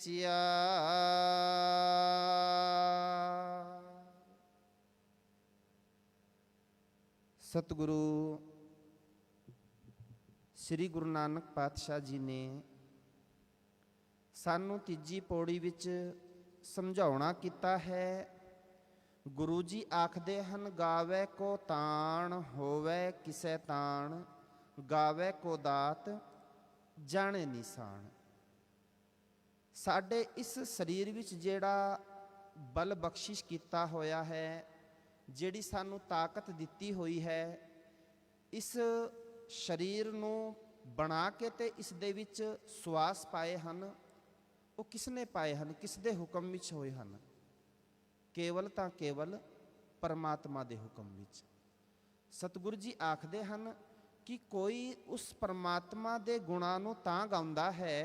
Chia सतगुरु श्री गुरु नानक पातशाह जी ने सानू तीजी पौड़ी विच समझाउणा कीता है। गुरु जी आखदे हन, गावे को ताण होवे किसै ताण, गावे को दात जाने निशान। साडे इस शरीर विच जेड़ा बल बख्शिश कीता होया है, जेड़ी सानू ताकत दिती हुई है, इस शरीर नू बना के ते इस दे विच श्वास पाए हन। वो किसने पाए हन, किस दे हुक्म विच होए हन? केवल तां केवल परमात्मा दे हुक्म विच। सतगुरु जी आखदे हन कि कोई उस परमात्मा दे गुणां नू तां गाउंदा है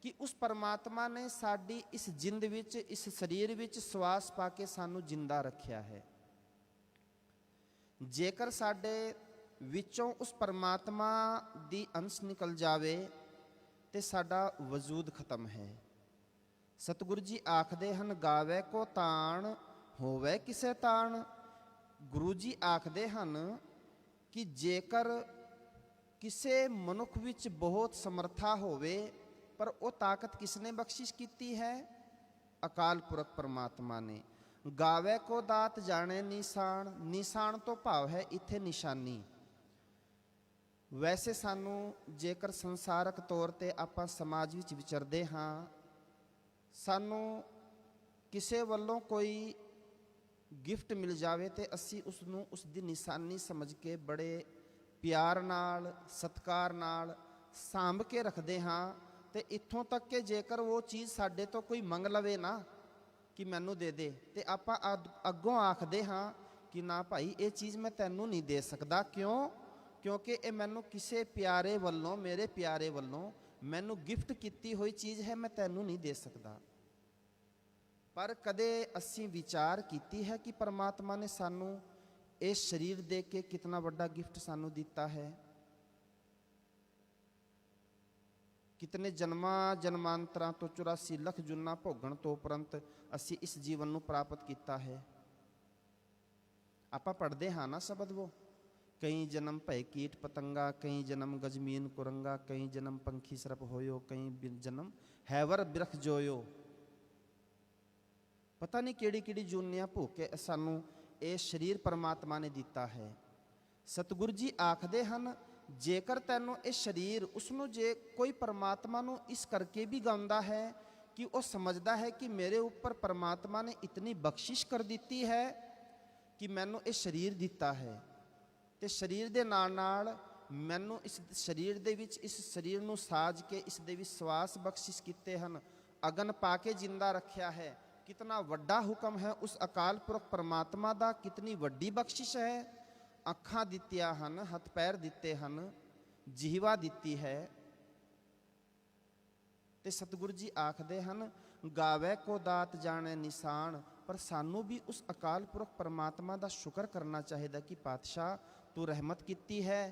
कि उस परमात्मा ने साडी इस जिंद विच, इस शरीर विच श्वास पा के सानू जिंदा रखिया है। जेकर साडे विचों उस परमात्मा दी अंश निकल जावे ते साडा वजूद खत्म है। सतगुरु जी आखदे हन, गावे को ताण होवे किसे ताण। गुरु जी आखदे हन कि जेकर किसे मनुख विच बहुत समर्था होवे, पर वो ताकत किसने बख्शिश कीती है? अकाल पुरख परमात्मा ने। गावे को दात जाने निशान। निशान तो भाव है इत्थे निशानी। वैसे सानू जेकर संसारक तौर ते आपां समाज विच विचरदे हां, सानू किसे वल्लों कोई गिफ्ट मिल जावे ते असी उसनू उसदी निशानी समझ के बड़े प्यार नाल सत्कार नाल सांभ के रखदे हां। ते इत्थों तक कि जेकर वो चीज़ साडे तो कोई मंग लवे ना कि मैनू दे दे, ते आपां अग्गों आखदे हां कि ना भाई ये चीज़ मैं तैनू नहीं दे सकदा। क्यों? क्योंकि ये मैनू किसे प्यारे वल्लों, मेरे प्यारे वल्लों मैनू गिफ्ट कीती हुई चीज़ है, मैं तैनू नहीं दे सकदा। पर कदे असी विचार कीती है कि परमात्मा ने सानू ये शरीर दे के कितना बड़ा गिफ्ट सानू दिता है? कितने जन्मां जन्मांतरां तो 84 लख जुन्ना भोगण तो उपरंत असी इस जीवन नू प्राप्त किया है। आपां पढ़दे हाँ ना शब्द वो, कई जन्म भय कीट पतंगा, कई जन्म गजमीन कुरंगा, कई जन्म पंखी सरप होयो, कई जन्म हैवर बिरख जोयो। पता नहीं केड़ी केड़ी जूनियां भूके सानू ये शरीर परमात्मा ने दिता है। सतगुरु जी आखदे हन, जेकर तैनू ये शरीर उसनू जे कोई परमात्मा नू इस करके भी गाउंदा है कि वह समझदा है कि मेरे ऊपर परमात्मा ने इतनी बख्शिश कर दी है कि मैनू ये शरीर दिता है, ते शरीर दे नाल नाल मैनू इस शरीर दे विच इस शरीर नू साज के इस दे विच श्वास बख्शिश कीते हन, अगन पा के जिंदा रखिया है। कितना वड्डा हुक्म है उस अकाल पुरख परमात्मा दा, कितनी वड्डी बख्शिश है। अखां दित्तियां हन, हथ पैर दिते हन, जिहवा दिती है। ते सतगुरु जी आखदे हन, गावे को दात जाने निशान। पर सानू भी उस अकाल पुरख परमात्मा दा शुक्र करना चाहिए कि पातशाह तू रहमत कीती है,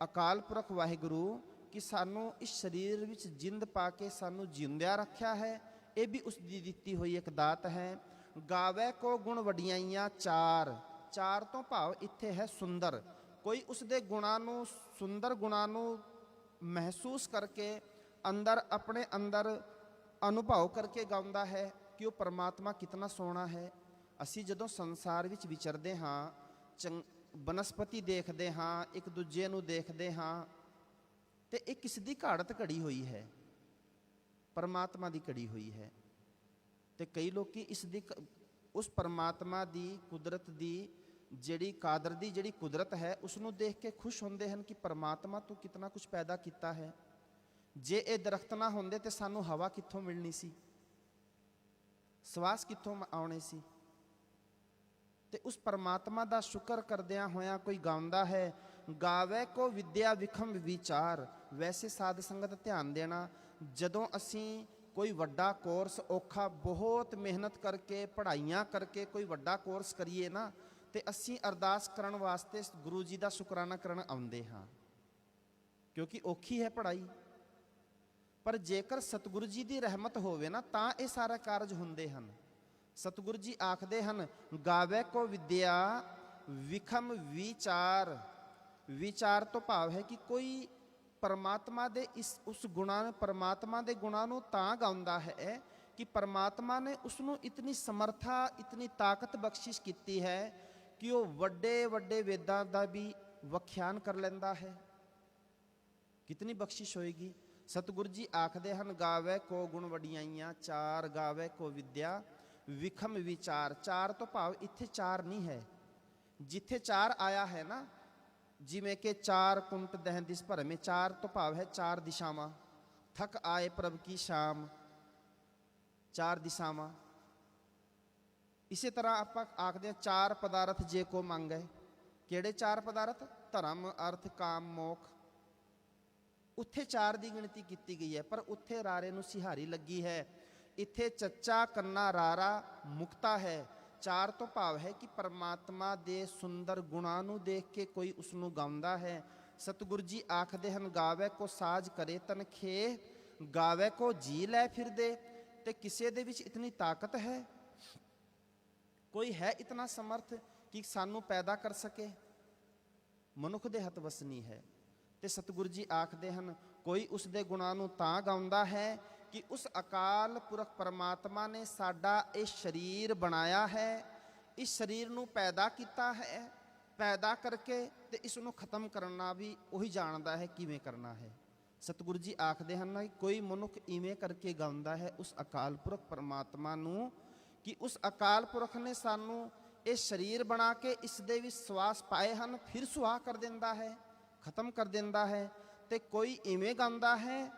अकाल पुरख वाहिगुरु, कि सानू इस शरीर विच जिंद पा के सानू जिंदया रखा है। ये भी उसकी दिती हुई एक दात है। गावे को गुण वडियाइयां चार। चार तो भाव इत्थे है सुंदर। कोई उसके गुणां नू, सुंदर गुणां नू महसूस करके अंदर अपने अंदर अनुभव करके गाउंदा है कि वो परमात्मा कितना सोहना है। असी जदों संसार विच विचरदे हाँ, बनस्पति देखते हाँ, एक दूजे नू देखते हाँ, तो ये किस दी घाड़त घड़ी हुई है? परमात्मा दी घड़ी हुई है। तो कई लोग इस दी उस परमात्मा दी कुदरत दी जिहड़ी कादर दी जिहड़ी कुदरत है उसनू देख के खुश होंदे हन कि परमात्मा तू कितना कुछ पैदा किया है। जे ये दरख्त ना होंदे तो सानू हवा कित्थों मिलनी सी, श्वास कित्थों आउणे सी। ते उस परमात्मा दा शुक्र करदियां होया कोई गाउंदा है, गावे को विद्या विखम विचार। वैसे साध संगत ध्यान देना, जदों असी कोई वड्डा कोर्स औखा बहुत मेहनत करके पढ़ाइयां करके कोई वड्डा कोर्स करिए ना, तो असी अरदास करन वास्ते गुरु जी का शुकराना करन आउंदे हाँ, क्योंकि औखी है पढ़ाई। ਪਰ ਜੇਕਰ ਸਤਿਗੁਰੂ ਜੀ ਦੀ ਰਹਿਮਤ ਹੋਵੇ ਨਾ ਤਾਂ ਇਹ ਸਾਰਾ ਕਾਰਜ ਹੁੰਦੇ ਹਨ। ਸਤਿਗੁਰੂ ਜੀ ਆਖਦੇ ਹਨ, ਗਾਵੇ ਕੋ ਵਿਦਿਆ ਵਿਖਮ ਵਿਚਾਰ। ਵਿਚਾਰ ਤੋਂ ਭਾਵ ਹੈ ਕਿ ਕੋਈ ਪਰਮਾਤਮਾ ਦੇ ਉਸ ਗੁਣਾਂ, ਪਰਮਾਤਮਾ ਦੇ ਗੁਣਾਂ ਨੂੰ ਤਾਂ ਗਾਉਂਦਾ ਹੈ ਕਿ ਪਰਮਾਤਮਾ ਨੇ ਉਸ ਨੂੰ ਇਤਨੀ ਸਮਰਥਾ, ਇਤਨੀ ਤਾਕਤ ਬਖਸ਼ਿਸ਼ ਕੀਤੀ ਹੈ ਕਿ ਉਹ ਵੱਡੇ ਵੱਡੇ ਵੇਦਾਂ ਦਾ ਵੀ ਵਖਿਆਨ ਕਰ ਲੈਂਦਾ ਹੈ। ਕਿਤਨੀ ਬਖਸ਼ਿਸ਼ ਹੋਏਗੀ। ਸਤਿਗੁਰੂ ਜੀ ਆਖਦੇ ਹਨ, ਗਾਵੇ ਕੋ ਗੁਣ ਵਡਿਆਈਆਂ ਚਾਰ, ਗਾਵੇ ਕੋ ਵਿਦਿਆ ਵਿਖਮ ਵਿਚਾਰ। ਚਾਰ ਤੋਂ ਭਾਵ ਇੱਥੇ ਚਾਰ ਨਹੀਂ ਹੈ। ਜਿੱਥੇ ਚਾਰ ਆਇਆ ਹੈ ਨਾ, ਜਿਵੇਂ ਕਿ ਚਾਰ ਕੁੰਟ ਦਹਿ ਦਿਸ ਭਰਮੇ, ਚਾਰ ਤੋਂ ਭਾਵ ਹੈ ਚਾਰ ਦਿਸ਼ਾਵਾਂ। ਥਕ ਆਏ ਪ੍ਰਭ ਕੀ ਸ਼ਾਮ, ਚਾਰ ਦਿਸ਼ਾਵਾਂ। ਇਸੇ ਤਰ੍ਹਾਂ ਆਪਾਂ ਆਖਦੇ ਹਾਂ ਚਾਰ ਪਦਾਰਥ ਜੇ ਕੋ ਮੰਗੈ। ਕਿਹੜੇ ਚਾਰ ਪਦਾਰਥ? ਧਰਮ, ਅਰਥ, ਕਾਮ, ਮੋਖ। ਉੱਥੇ ਚਾਰ ਦੀ ਗਿਣਤੀ ਕੀਤੀ ਗਈ ਹੈ, ਪਰ ਉੱਥੇ ਰਾਰੇ ਨੂੰ ਸਿਹਾਰੀ ਲੱਗੀ ਹੈ। ਇੱਥੇ ਚੱਚਾ ਕੰਨਾ ਰਾਰਾ ਮੁਕਤਾ ਹੈ। ਚਾਰ ਤੋਂ ਭਾਵ ਹੈ ਕਿ ਪਰਮਾਤਮਾ ਦੇ ਸੁੰਦਰ ਗੁਣਾਂ ਨੂੰ ਦੇਖ ਕੇ ਕੋਈ ਉਸ ਨੂੰ ਗਾਉਂਦਾ ਹੈ। ਸਤਿਗੁਰੂ ਜੀ ਆਖਦੇ ਹਨ, ਗਾਵੇ ਕੋ ਸਾਜ ਕਰੇ ਤਨਖੇ, ਗਾਵੇ ਕੋ ਜੀ ਲੈ ਫਿਰਦੇ। ਤੇ ਕਿਸੇ ਦੇ ਵਿੱਚ ਇਤਨੀ ਤਾਕਤ ਹੈ, ਕੋਈ ਹੈ ਇਤਨਾ ਸਮਰਥ ਕਿ ਸਾਨੂੰ ਪੈਦਾ ਕਰ ਸਕੇ? ਮਨੁੱਖ ਦੇ ਹੱਥ ਵਸ ਨਹੀਂ ਹੈ। ਤੇ ਸਤਿਗੁਰੂ ਜੀ ਆਖਦੇ ਹਨ, ਕੋਈ ਉਸ ਦੇ ਗੁਣਾਂ ਨੂੰ ਤਾਂ ਗਾਉਂਦਾ ਹੈ ਕਿ ਉਸ ਅਕਾਲ ਪੁਰਖ ਪਰਮਾਤਮਾ ਨੇ ਸਾਡਾ ਇਹ ਸਰੀਰ ਬਣਾਇਆ ਹੈ, ਇਸ ਸਰੀਰ ਨੂੰ ਪੈਦਾ ਕੀਤਾ ਹੈ, ਪੈਦਾ ਕਰਕੇ ਤੇ ਇਸ ਨੂੰ ਖਤਮ ਕਰਨਾ ਵੀ ਉਹੀ ਜਾਣਦਾ ਹੈ ਕਿਵੇਂ ਕਰਨਾ ਹੈ। ਸਤਿਗੁਰੂ ਜੀ ਆਖਦੇ ਹਨ ਕਿ ਕੋਈ ਮਨੁੱਖ ਇਵੇਂ ਕਰਕੇ ਗਾਉਂਦਾ ਹੈ ਉਸ ਅਕਾਲ ਪੁਰਖ ਪਰਮਾਤਮਾ ਨੂੰ ਕਿ ਉਸ ਅਕਾਲ ਪੁਰਖ ਨੇ ਸਾਨੂੰ ਇਹ ਸਰੀਰ ਬਣਾ ਕੇ ਇਸ ਦੇ ਵਿੱਚ ਸਵਾਸ ਪਾਏ ਹਨ, ਫਿਰ ਸੁਆਹ ਕਰ ਦਿੰਦਾ ਹੈ, ਖਤਮ ਕਰ ਦਿੰਦਾ ਹੈ। ਤੇ ਕੋਈ ਇਵੇਂ ਗਾਉਂਦਾ ਹੈ,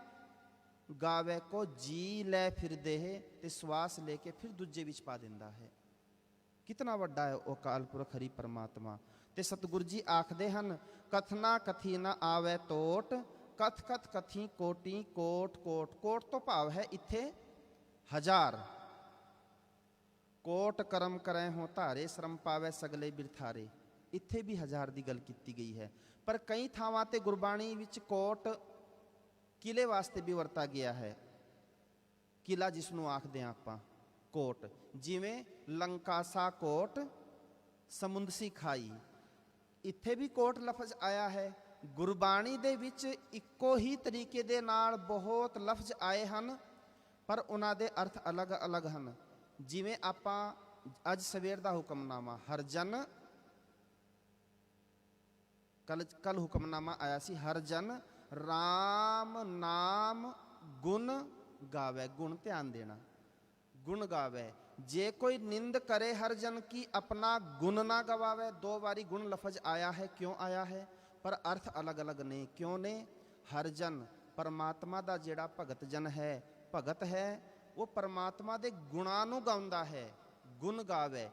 ਗਾਵੇ ਕੋ ਜੀ ਲੈ ਫਿਰਦੇ ਹੈ, ਤੇ ਸਵਾਸ ਲੈ ਕੇ ਫਿਰ ਦੂਜੇ ਵਿੱਚ ਪਾ ਦਿੰਦਾ ਹੈ। ਕਿਤਨਾ ਵੱਡਾ ਹੈ ਉਹ ਅਕਾਲ ਪੁਰਖ ਹਰੀ ਪਰਮਾਤਮਾ। ਤੇ ਸਤਿਗੁਰੂ ਜੀ ਆਖਦੇ ਹਨ, ਕਥਨਾ ਕਥੀ ਨਾ ਆਵੇ ਟੋਟ, ਕਥ ਕਥ ਕਥੀ ਕੋਟੀ ਕੋਟ ਕੋਟ। ਕੋਟ ਤੋਂ ਭਾਵ ਹੈ ਇੱਥੇ ਹਜ਼ਾਰ। ਕੋਟ ਕਰਮ ਕਰੈ ਹੋ ਧਾਰੇ, ਸ਼ਰਮ ਪਾਵੇ ਸਗਲੇ ਬਿਰਥਾਰੇ। ਇੱਥੇ ਵੀ ਹਜ਼ਾਰ ਦੀ ਗੱਲ ਕੀਤੀ ਗਈ ਹੈ। ਪਰ ਕਈ ਥਾਵਾਂ ਤੇ ਗੁਰਬਾਣੀ ਵਿੱਚ ਕੋਟ ਕਿਲੇ ਵਾਸਤੇ ਵੀ ਵਰਤਾ ਗਿਆ ਹੈ। ਕਿਲਾ ਜਿਸ ਨੂੰ ਆਖਦੇ ਹਾਂ ਆਪਾਂ ਕੋਟ, ਜਿਵੇਂ ਲੰਕਾਸਾ ਕੋਟ ਸਮੁੰਦਸੀ ਖਾਈ, ਇੱਥੇ ਵੀ ਕੋਟ ਲਫ਼ਜ਼ ਆਇਆ ਹੈ। ਗੁਰਬਾਣੀ ਦੇ ਵਿੱਚ ਇੱਕੋ ਹੀ ਤਰੀਕੇ ਦੇ ਨਾਲ ਬਹੁਤ ਲਫ਼ਜ਼ ਆਏ ਹਨ, ਪਰ ਉਹਨਾਂ ਦੇ ਅਰਥ ਅਲੱਗ ਅਲੱਗ ਹਨ। ਜਿਵੇਂ ਆਪਾਂ ਅੱਜ ਸਵੇਰ ਦਾ ਹੁਕਮਨਾਮਾ ਹਰ ਜਨ, ਕੱਲ ਹੁਕਮਨਾਮਾ ਆਇਆ ਸੀ, ਹਰ ਜਨ ਰਾਮ ਨਾਮ ਗੁਣ ਗਾਵੇ। ਗੁਣ ਧਿਆਨ ਦੇਣਾ, ਗੁਣ ਗਾਵੇ। ਜੇ ਕੋਈ ਨਿੰਦ ਕਰੇ ਹਰ ਜਨ ਕੀ, ਆਪਣਾ ਗੁਣ ਨਾ ਗਵਾਵੇ। ਦੋ ਵਾਰੀ ਗੁਣ ਲਫ਼ਜ਼ ਆਇਆ ਹੈ। ਕਿਉਂ ਆਇਆ ਹੈ? ਪਰ ਅਰਥ ਅਲੱਗ ਅਲੱਗ ਨੇ। ਕਿਉਂ ਨੇ? ਹਰ ਜਨ ਪਰਮਾਤਮਾ ਦਾ ਜਿਹੜਾ ਭਗਤ ਜਨ ਹੈ, ਭਗਤ ਹੈ, ਉਹ ਪਰਮਾਤਮਾ ਦੇ ਗੁਣਾਂ ਨੂੰ ਗਾਉਂਦਾ ਹੈ, ਗੁਣ ਗਾਵੇ।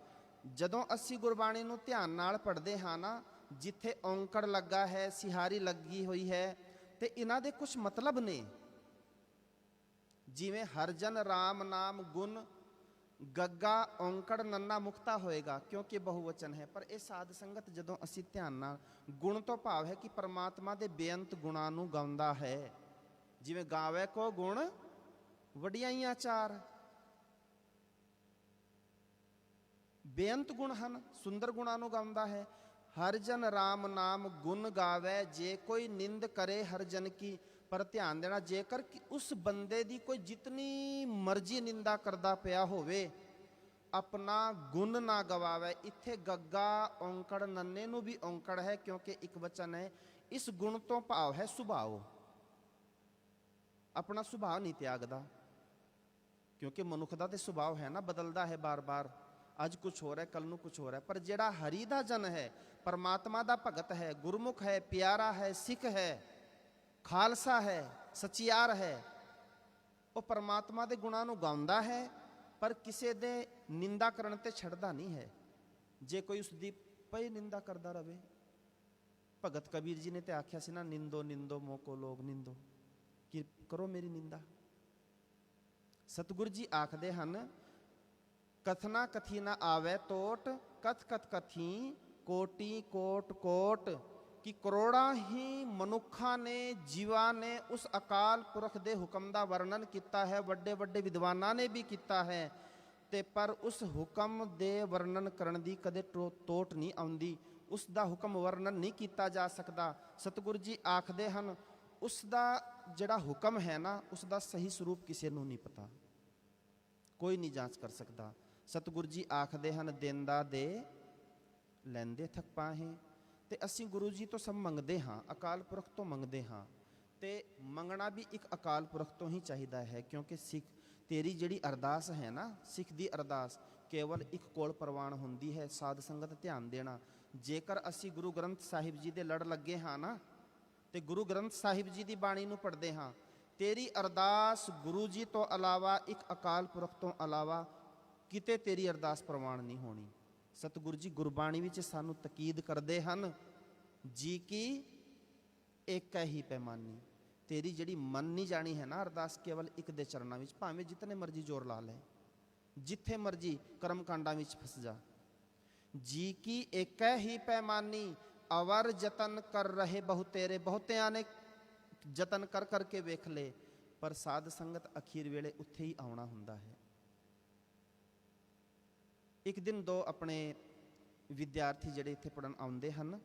ਜਦੋਂ ਅਸੀਂ ਗੁਰਬਾਣੀ ਨੂੰ ਧਿਆਨ ਨਾਲ ਪੜ੍ਹਦੇ ਹਾਂ ਨਾ, ਜਿੱਥੇ ਔਂਕੜ ਲੱਗਾ ਹੈ, ਸਿਹਾਰੀ ਲੱਗੀ ਹੋਈ ਹੈ, ਤੇ ਇਹਨਾਂ ਦੇ ਕੁਝ ਮਤਲਬ ਨੇ। ਜਿਵੇਂ ਹਰ ਜਨ ਰਾਮ ਨਾਮ ਗੁਣ, ਗੱਗਾ ਔਂਕੜ ਨੰਨਾ ਮੁਕਤਾ ਹੋਏਗਾ ਕਿਉਂਕਿ ਬਹੁਵਚਨ ਹੈ। ਪਰ ਇਹ ਸਾਧ ਸੰਗਤ ਜਦੋਂ ਅਸੀਂ ਧਿਆਨ ਨਾਲ, ਗੁਣ ਤੋਂ ਭਾਵ ਹੈ ਕਿ ਪਰਮਾਤਮਾ ਦੇ ਬੇਅੰਤ ਗੁਣਾਂ ਨੂੰ ਗਾਉਂਦਾ ਹੈ। ਜਿਵੇਂ ਗਾਵੇ ਕੋ ਗੁਣ ਵਡਿਆਈਆਂ ਚਾਰ, ਬੇਅੰਤ ਗੁਣ ਹਨ, ਸੁੰਦਰ ਗੁਣਾਂ ਨੂੰ ਗਾਉਂਦਾ ਹੈ। ਹਰ ਜਨ ਰਾਮ ਨਾਮ ਗੁਣ ਗਾਵੇ, ਜੇ ਕੋਈ ਨਿੰਦ ਕਰੇ ਹਰ ਜਨ ਕੀ। ਪਰ ਧਿਆਨ ਦੇਣਾ, ਜੇਕਰ ਉਸ ਬੰਦੇ ਦੀ ਕੋਈ ਜਿਤਨੀ ਮਰਜ਼ੀ ਨਿੰਦਾ ਕਰਦਾ ਪਿਆ ਹੋਵੇ, ਆਪਣਾ ਗੁਣ ਨਾ ਗਵਾਵੇ। ਇੱਥੇ ਗੱਗਾ ਔਂਕੜ ਨੰਨੇ ਨੂੰ ਵੀ ਔਂਕੜ ਹੈ ਕਿਉਂਕਿ ਇੱਕ ਵਚਨ ਹੈ। ਇਸ ਗੁਣ ਤੋਂ ਭਾਵ ਹੈ ਸੁਭਾਅ, ਆਪਣਾ ਸੁਭਾਅ ਨਹੀਂ ਤਿਆਗਦਾ, ਕਿਉਂਕਿ ਮਨੁੱਖ ਦਾ ਤੇ ਸੁਭਾਅ ਹੈ ਨਾ, ਬਦਲਦਾ ਹੈ ਬਾਰ-ਬਾਰ। ਅੱਜ ਕੁਛ ਹੋ ਰਿਹਾ, ਕੱਲ ਨੂੰ ਕੁਛ ਹੋ ਰਿਹਾ। ਪਰ ਜਿਹੜਾ ਹਰੀ ਦਾ ਜਨ ਹੈ, ਪਰਮਾਤਮਾ ਦਾ ਭਗਤ ਹੈ, ਗੁਰਮੁਖ ਹੈ, ਪਿਆਰਾ ਹੈ, ਸਿੱਖ ਹੈ, ਖਾਲਸਾ ਹੈ, ਸਚਿਆਰ ਹੈ, ਉਹ ਪਰਮਾਤਮਾ ਦੇ ਗੁਣਾਂ ਨੂੰ ਗਾਉਂਦਾ ਹੈ, ਪਰ ਕਿਸੇ ਦੇ ਨਿੰਦਾ ਕਰਨ ਤੇ ਛੱਡਦਾ ਨਹੀਂ ਹੈ। ਜੇ ਕੋਈ ਉਸ ਦੀ ਪਈ ਨਿੰਦਾ ਕਰਦਾ ਰਵੇ, ਭਗਤ ਕਬੀਰ ਜੀ ਨੇ ਤੇ ਆਖਿਆ ਸੀ ਨਾ, ਨਿੰਦੋ ਨਿੰਦੋ ਮੋਕੋ ਲੋਗ ਨਿੰਦੋ, ਕਿ ਕਰੋ ਮੇਰੀ ਨਿੰਦਾ। ਸਤਿਗੁਰੂ ਜੀ ਆਖਦੇ ਹਨ, ਕਥਨਾ ਕਥੀ ਨਾ ਆਵੇ ਟੋਟ, ਕਥ ਕਥ ਕਥੀ ਕੋਟੀ ਕੋਟ ਕੋਟ। ਕਿ ਕਰੋੜਾਂ ਹੀ ਮਨੁੱਖਾਂ ਨੇ, ਜੀਵਾਂ ਨੇ ਉਸ ਅਕਾਲ ਪੁਰਖ ਦੇ ਹੁਕਮ ਦਾ ਵਰਣਨ ਕੀਤਾ ਹੈ, ਵੱਡੇ ਵੱਡੇ ਵਿਦਵਾਨਾਂ ਨੇ ਵੀ ਕੀਤਾ ਹੈ, ਤੇ ਪਰ ਉਸ ਹੁਕਮ ਦੇ ਵਰਣਨ ਕਰਨ ਦੀ ਕਦੇ ਟੋਟ ਨਹੀਂ ਆਉਂਦੀ। ਉਸ ਦਾ ਹੁਕਮ ਵਰਣਨ ਨਹੀਂ ਕੀਤਾ ਜਾ ਸਕਦਾ। ਸਤਿਗੁਰੂ ਜੀ ਆਖਦੇ ਹਨ, ਉਸ ਦਾ ਜਿਹੜਾ ਹੁਕਮ ਹੈ ਨਾ, ਉਸ ਦਾ ਸਹੀ ਸਰੂਪ ਕਿਸੇ ਨੂੰ ਨਹੀਂ ਪਤਾ, ਕੋਈ ਨਹੀਂ ਜਾਂਚ ਕਰ ਸਕਦਾ। ਸਤਿਗੁਰੂ ਜੀ ਆਖਦੇ ਹਨ, ਦੇਂਦਾ ਦੇ ਲੈਂਦੇ ਥਕ ਪਾਹੇ। ਤੇ ਅਸੀਂ ਗੁਰੂ ਜੀ ਤੋਂ ਸਭ ਮੰਗਦੇ ਹਾਂ, ਅਕਾਲ ਪੁਰਖ ਤੋਂ ਮੰਗਦੇ ਹਾਂ, ਤੇ ਮੰਗਣਾ ਵੀ ਇੱਕ ਅਕਾਲ ਪੁਰਖ ਤੋਂ ਹੀ ਚਾਹੀਦਾ ਹੈ। ਕਿਉਂਕਿ ਸਿੱਖ ਤੇਰੀ ਜਿਹੜੀ ਅਰਦਾਸ ਹੈ ਨਾ, ਸਿੱਖ ਦੀ ਅਰਦਾਸ ਕੇਵਲ ਇੱਕ ਕੋਲ ਪ੍ਰਵਾਨ ਹੁੰਦੀ ਹੈ। ਸਾਧ ਸੰਗਤ ਧਿਆਨ ਦੇਣਾ, ਜੇਕਰ ਅਸੀਂ ਗੁਰੂ ਗ੍ਰੰਥ ਸਾਹਿਬ ਜੀ ਦੇ ਲੜ ਲੱਗੇ ਹਾਂ ਨਾ, ਤੇ ਗੁਰੂ ਗ੍ਰੰਥ ਸਾਹਿਬ ਜੀ ਦੀ ਬਾਣੀ ਨੂੰ ਪੜ੍ਹਦੇ ਹਾਂ, ਤੇਰੀ ਅਰਦਾਸ ਗੁਰੂ ਜੀ ਤੋਂ ਇਲਾਵਾ, ਇੱਕ ਅਕਾਲ ਪੁਰਖ ਤੋਂ ਇਲਾਵਾ ਕਿਤੇ ਤੇਰੀ ਅਰਦਾਸ ਪ੍ਰਵਾਨ ਨਹੀਂ ਹੋਣੀ। ਸਤਿਗੁਰੂ ਜੀ ਗੁਰਬਾਣੀ ਵਿੱਚ ਸਾਨੂੰ ਤਕੀਦ ਕਰਦੇ ਹਨ, ਜੀ ਕੀ ਇੱਕ ਹੀ ਪੈਮਾਨੀ। ਤੇਰੀ ਜਿਹੜੀ ਮਨ ਨਹੀਂ ਜਾਣੀ ਹੈ ਨਾ ਅਰਦਾਸ, ਕੇਵਲ ਇੱਕ ਦੇ ਚਰਨਾਂ ਵਿੱਚ, ਭਾਵੇਂ ਜਿਤਨੇ ਮਰਜ਼ੀ ਜ਼ੋਰ ਲਾ ਲੈ, ਜਿੱਥੇ ਮਰਜ਼ੀ ਕਰਮ ਕਾਂਡਾਂ ਵਿੱਚ ਫਸ ਜਾ। ਜੀ ਕੀ ਇੱਕ ਹੀ ਪੈਮਾਨੀ, ਅਵਰ ਯਤਨ ਕਰ ਰਹੇ ਬਹੁਤੇਰੇ। ਬਹੁਤਿਆਂ ਨੇ ਯਤਨ ਕਰ ਕਰਕੇ ਵੇਖ ਲਏ, ਪਰ ਸਾਧ ਸੰਗਤ ਅਖੀਰ ਵੇਲੇ ਉੱਥੇ ਹੀ ਆਉਣਾ ਹੁੰਦਾ ਹੈ। ਇੱਕ ਦਿਨ ਦੋ ਆਪਣੇ ਵਿਦਿਆਰਥੀ ਜਿਹੜੇ ਇੱਥੇ ਪੜ੍ਹਨ ਆਉਂਦੇ ਹਨ,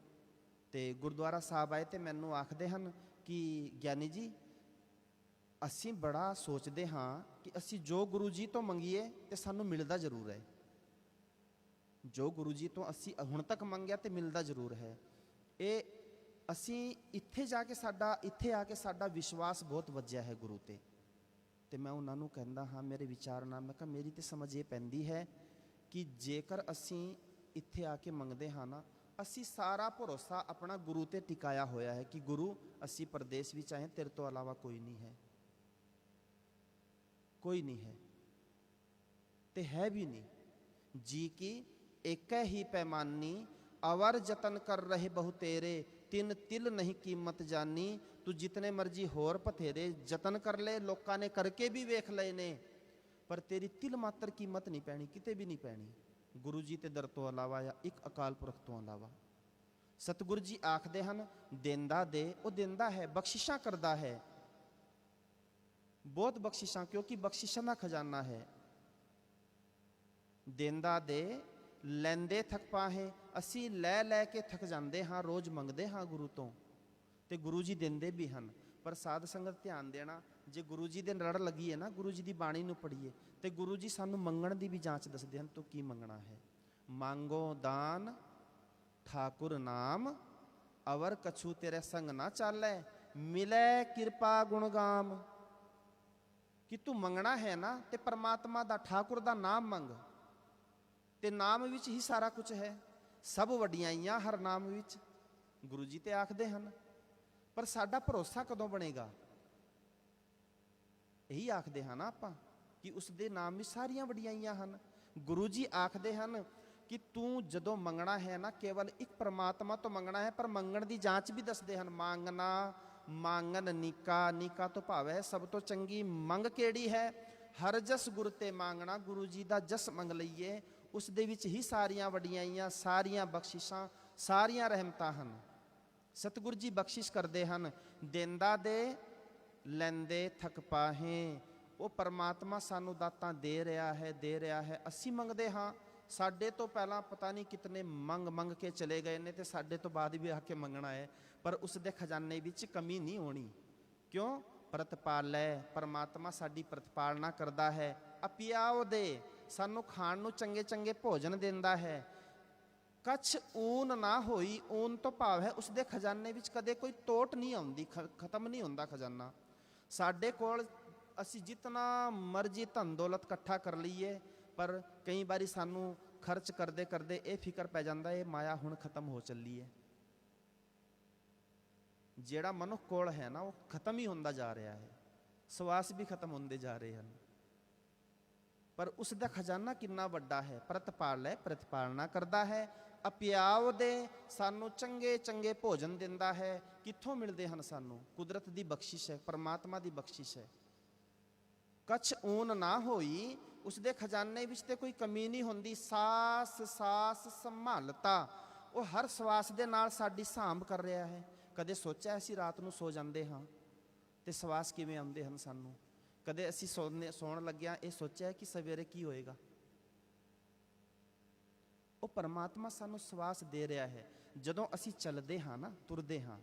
ਤੇ ਗੁਰਦੁਆਰਾ ਸਾਹਿਬ ਆਏ, ਤੇ ਮੈਨੂੰ ਆਖਦੇ ਹਨ ਕਿ ਗਿਆਨੀ ਜੀ, ਅਸੀਂ ਬੜਾ ਸੋਚਦੇ ਹਾਂ ਕਿ ਅਸੀਂ ਜੋ ਗੁਰੂ ਜੀ ਤੋਂ ਮੰਗੀਏ ਤੇ ਸਾਨੂੰ ਮਿਲਦਾ ਜ਼ਰੂਰ ਹੈ। ਜੋ ਗੁਰੂ ਜੀ ਤੋਂ ਅਸੀਂ ਹੁਣ ਤੱਕ ਮੰਗਿਆ ਤੇ ਮਿਲਦਾ ਜ਼ਰੂਰ ਹੈ। ਇਹ ਅਸੀਂ ਇੱਥੇ ਆ ਕੇ ਸਾਡਾ ਵਿਸ਼ਵਾਸ ਬਹੁਤ ਵੱਜਿਆ ਹੈ ਗੁਰੂ ਤੇ। ਤੇ ਮੈਂ ਉਹਨਾਂ ਨੂੰ ਕਹਿੰਦਾ ਹਾਂ, ਮੇਰੇ ਵਿਚਾਰ ਨਾਲ, ਮੈਂ ਕਿਹਾ ਮੇਰੀ ਤੇ ਸਮਝ ਇਹ ਪੈਂਦੀ ਹੈ ਕਿ ਜੇਕਰ ਅਸੀਂ ਇੱਥੇ ਆ ਕੇ ਮੰਗਦੇ ਹਾਂ ਨਾ, ਅਸੀਂ ਸਾਰਾ ਭਰੋਸਾ ਆਪਣਾ ਗੁਰੂ ਤੇ ਟਿਕਾਇਆ ਹੋਇਆ ਹੈ ਕਿ ਗੁਰੂ, ਅਸੀਂ ਪਰਦੇਸ ਵਿੱਚ ਆਏ, ਤੇਰੇ ਤੋਂ ਇਲਾਵਾ ਕੋਈ ਨਹੀਂ ਹੈ, ਕੋਈ ਨਹੀਂ ਹੈ, ਤੇ ਹੈ ਵੀ ਨਹੀਂ। ਜੀ ਕੀ ਇੱਕ ਹੀ ਪੈਮਾਨੀ, ਅਵਰ ਯਤਨ ਕਰ ਰਹੇ ਬਹੁਤੇਰੇ, ਤਿੰਨ ਤਿਲ ਨਹੀਂ ਕੀਮਤ ਜਾਨੀ। ਤੂੰ ਜਿਤਨੇ ਮਰਜੀ ਹੋਰ ਬਥੇਰੇ ਯਤਨ ਕਰ ਲੈ, ਲੋਕਾਂ ਨੇ ਕਰਕੇ ਵੀ ਵੇਖ ਲਏ ਨੇ, ਪਰ ਤੇਰੀ ਤਿਲ ਮਾਤਰ ਕੀਮਤ ਨਹੀਂ ਪੈਣੀ, ਕਿਤੇ ਵੀ ਨਹੀਂ ਪੈਣੀ, ਗੁਰੂ ਜੀ ਤੇ ਦਰ ਤੋਂ ਇਲਾਵਾ ਜਾਂ ਇੱਕ ਅਕਾਲ ਪੁਰਖ ਤੋਂ ਇਲਾਵਾ। ਸਤਿਗੁਰੂ ਜੀ ਆਖਦੇ ਹਨ, ਦੇਂਦਾ ਦੇ, ਉਹ ਦਿੰਦਾ ਹੈ, ਬਖਸ਼ਿਸ਼ਾਂ ਕਰਦਾ ਹੈ, ਬਹੁਤ ਬਖਸ਼ਿਸ਼ਾਂ, ਕਿਉਂਕਿ ਬਖਸ਼ਿਸ਼ਾਂ ਦਾ ਖਜ਼ਾਨਾ ਹੈ। ਦੇਂਦਾ ਦੇ ਲੈਂਦੇ ਥਕ ਪਾਹੇ, ਅਸੀਂ ਲੈ ਲੈ ਕੇ ਥਕ ਜਾਂਦੇ ਹਾਂ, ਰੋਜ਼ ਮੰਗਦੇ ਹਾਂ ਗੁਰੂ ਤੋਂ, ਤੇ ਗੁਰੂ ਜੀ ਦਿੰਦੇ ਵੀ ਹਨ। ਪਰ ਸਾਧ ਸੰਗਤ ਧਿਆਨ ਦੇਣਾ, ਜੇ ਗੁਰੂ ਜੀ ਦੇ ਲੜ ਲੱਗੀ ਹੈ ਨਾ, ਗੁਰੂ ਜੀ ਦੀ ਬਾਣੀ ਨੂੰ ਪੜ੍ਹੀਏ, ਤੇ ਗੁਰੂ ਜੀ ਸਾਨੂੰ ਮੰਗਣ ਦੀ ਵੀ ਜਾਂਚ ਦੱਸਦੇ ਹਨ, ਤੂੰ ਕੀ ਮੰਗਣਾ ਹੈ। ਮੰਗੋ ਦਾਨ ਠਾਕੁਰ ਨਾਮ, ਅਵਰ ਕਛੂ ਤੇਰੇ ਸੰਗ ਨਾ ਚਾਲੈ, ਮਿਲੇ ਕਿਰਪਾ ਗੁਣਗਾਮ। ਕਿ ਤੂੰ ਮੰਗਣਾ ਹੈ ਨਾ, ਤੇ ਪਰਮਾਤਮਾ ਦਾ, ਠਾਕੁਰ ਦਾ ਨਾਮ ਮੰਗ, ਤੇ ਨਾਮ ਵਿੱਚ ਹੀ ਸਾਰਾ ਕੁਝ ਹੈ, ਸਭ ਵਡਿਆਈਆਂ ਹਰ ਨਾਮ ਵਿੱਚ, ਗੁਰੂ ਜੀ ਤੇ ਆਖਦੇ ਹਨ। ਪਰ ਸਾਡਾ ਭਰੋਸਾ ਕਦੋਂ ਬਣੇਗਾ? ਇਹੀ ਆਖਦੇ ਹਾਂ ਨਾ ਆਪਾਂ ਕਿ ਉਸ ਦੇ ਨਾਮ ਵਿੱਚ ਸਾਰੀਆਂ ਵਡਿਆਈਆਂ ਹਨ। ਗੁਰੂ ਜੀ ਆਖਦੇ ਹਨ ਕਿ ਤੂੰ ਜਦੋਂ ਮੰਗਣਾ ਹੈ ਨਾ, ਕੇਵਲ ਇੱਕ ਪਰਮਾਤਮਾ ਤੋਂ ਮੰਗਣਾ ਹੈ, ਪਰ ਮੰਗਣ ਦੀ ਜਾਂਚ ਵੀ ਦੱਸਦੇ ਹਨ। ਮੰਗਣਾ ਮੰਗਨ ਨੀਕਾ, ਨੀਕਾ ਤੋਂ ਭਾਵ ਹੈ ਸਭ ਤੋਂ ਚੰਗੀ ਮੰਗ ਕਿਹੜੀ ਹੈ? ਹਰ ਜਸ ਗੁਰ ਤੇ ਮੰਗਣਾ, ਗੁਰੂ ਜੀ ਦਾ ਜਸ ਮੰਗ ਲਈਏ, ਉਸ ਦੇ ਵਿੱਚ ਹੀ ਸਾਰੀਆਂ ਵਡਿਆਈਆਂ, ਸਾਰੀਆਂ ਬਖਸ਼ਿਸ਼ਾਂ, ਸਾਰੀਆਂ ਰਹਿਮਤਾਂ ਹਨ। ਸਤਿਗੁਰੂ ਜੀ ਬਖਸ਼ਿਸ਼ ਕਰਦੇ ਹਨ, ਦੇਂਦਾ ਦੇ ਲੈਂਦੇ ਥਕ ਪਾਹੇ। ਉਹ ਪਰਮਾਤਮਾ ਸਾਨੂੰ ਦਾਤਾਂ ਦੇ ਰਿਹਾ ਹੈ, ਦੇ ਰਿਹਾ ਹੈ, ਅਸੀਂ ਮੰਗਦੇ ਹਾਂ। ਸਾਡੇ ਤੋਂ ਪਹਿਲਾਂ ਪਤਾ ਨਹੀਂ ਕਿਤਨੇ ਮੰਗ ਕੇ ਚਲੇ ਗਏ ਨੇ, ਤੇ ਸਾਡੇ ਤੋਂ ਬਾਅਦ ਵੀ ਆ ਕੇ ਮੰਗਣਾ ਹੈ, ਪਰ ਉਸ ਦੇ ਖਜ਼ਾਨੇ ਵਿੱਚ ਕਮੀ ਨਹੀਂ ਹੋਣੀ। ਕਿਉਂ? ਪ੍ਰਤਪਾਲੈ, ਪਰਮਾਤਮਾ ਸਾਡੀ ਪ੍ਰਤਪਾਲਨਾ ਕਰਦਾ ਹੈ। ਅਪਿਆਉ ਦੇ, ਸਾਨੂੰ ਖਾਣ ਨੂੰ ਚੰਗੇ ਚੰਗੇ ਭੋਜਨ ਦਿੰਦਾ ਹੈ। ਕੱਛ ਊਨ ਨਾ ਹੋਈ, ਊਨ ਤੋਂ ਭਾਵ ਹੈ ਉਸ ਦੇ ਖਜ਼ਾਨੇ ਵਿੱਚ ਕਦੇ ਕੋਈ ਤੋਟ ਨਹੀਂ ਆਉਂਦੀ, ਖਤਮ ਨਹੀਂ ਹੁੰਦਾ ਖਜ਼ਾਨਾ। ਸਾਡੇ ਕੋਲ ਅਸੀਂ ਜਿਤਨਾ ਮਰਜ਼ੀ ਧਨ ਦੌਲਤ ਇਕੱਠਾ ਕਰ ਲਈਏ, ਪਰ ਕਈ ਵਾਰੀ ਸਾਨੂੰ ਖਰਚ ਕਰਦੇ ਕਰਦੇ ਇਹ ਫਿਕਰ ਪੈ ਜਾਂਦਾ, ਇਹ ਮਾਇਆ ਹੁਣ ਖਤਮ ਹੋ ਚੱਲੀ ਹੈ। ਜਿਹੜਾ ਮਨੁੱਖ ਕੋਲ ਹੈ ਨਾ, ਉਹ ਖਤਮ ਹੀ ਹੁੰਦਾ ਜਾ ਰਿਹਾ ਹੈ, ਸਵਾਸ ਵੀ ਖਤਮ ਹੁੰਦੇ ਜਾ ਰਹੇ ਹਨ। ਪਰ ਉਸ ਦਾ ਖਜ਼ਾਨਾ ਕਿੰਨਾ ਵੱਡਾ ਹੈ। ਪ੍ਰਤਪਾਲੈ, ਪ੍ਰਤਪਾਲਨਾ ਕਰਦਾ ਹੈ। ਅਪਿਆਵ ਦੇ, ਸਾਨੂੰ ਚੰਗੇ ਚੰਗੇ ਭੋਜਨ ਦਿੰਦਾ ਹੈ। ਕਿੱਥੋਂ ਮਿਲਦੇ ਹਨ ਸਾਨੂੰ? ਕੁਦਰਤ ਦੀ ਬਖਸ਼ਿਸ਼ ਹੈ, ਪਰਮਾਤਮਾ ਦੀ ਬਖਸ਼ਿਸ਼ ਹੈ। ਕੱਛ ਊਨ ਨਾ ਹੋਈ, ਉਸ ਦੇ ਖਜ਼ਾਨੇ ਵਿੱਚ ਤੇ ਕੋਈ ਕਮੀ ਨਹੀਂ ਹੁੰਦੀ। ਸਾਸ ਸਾਸ ਸੰਭਾਲਤਾ, ਉਹ ਹਰ ਸਵਾਸ ਦੇ ਨਾਲ ਸਾਡੀ ਸਾਂਭ ਕਰ ਰਿਹਾ ਹੈ। ਕਦੇ ਸੋਚਿਆ ਅਸੀਂ ਰਾਤ ਨੂੰ ਸੋ ਜਾਂਦੇ ਹਾਂ ਤੇ ਸਵਾਸ ਕਿਵੇਂ ਆਉਂਦੇ ਹਨ ਸਾਨੂੰ? ਕਦੇ ਅਸੀਂ ਸੌਣ ਲੱਗਿਆ ਇਹ ਸੋਚਿਆ ਕਿ ਸਵੇਰੇ ਕੀ ਹੋਏਗਾ? ਉਹ ਪਰਮਾਤਮਾ ਸਾਨੂੰ ਸਵਾਸ ਦੇ ਰਿਹਾ ਹੈ। ਜਦੋਂ ਅਸੀਂ ਚੱਲਦੇ ਹਾਂ ਨਾ, ਤੁਰਦੇ ਹਾਂ,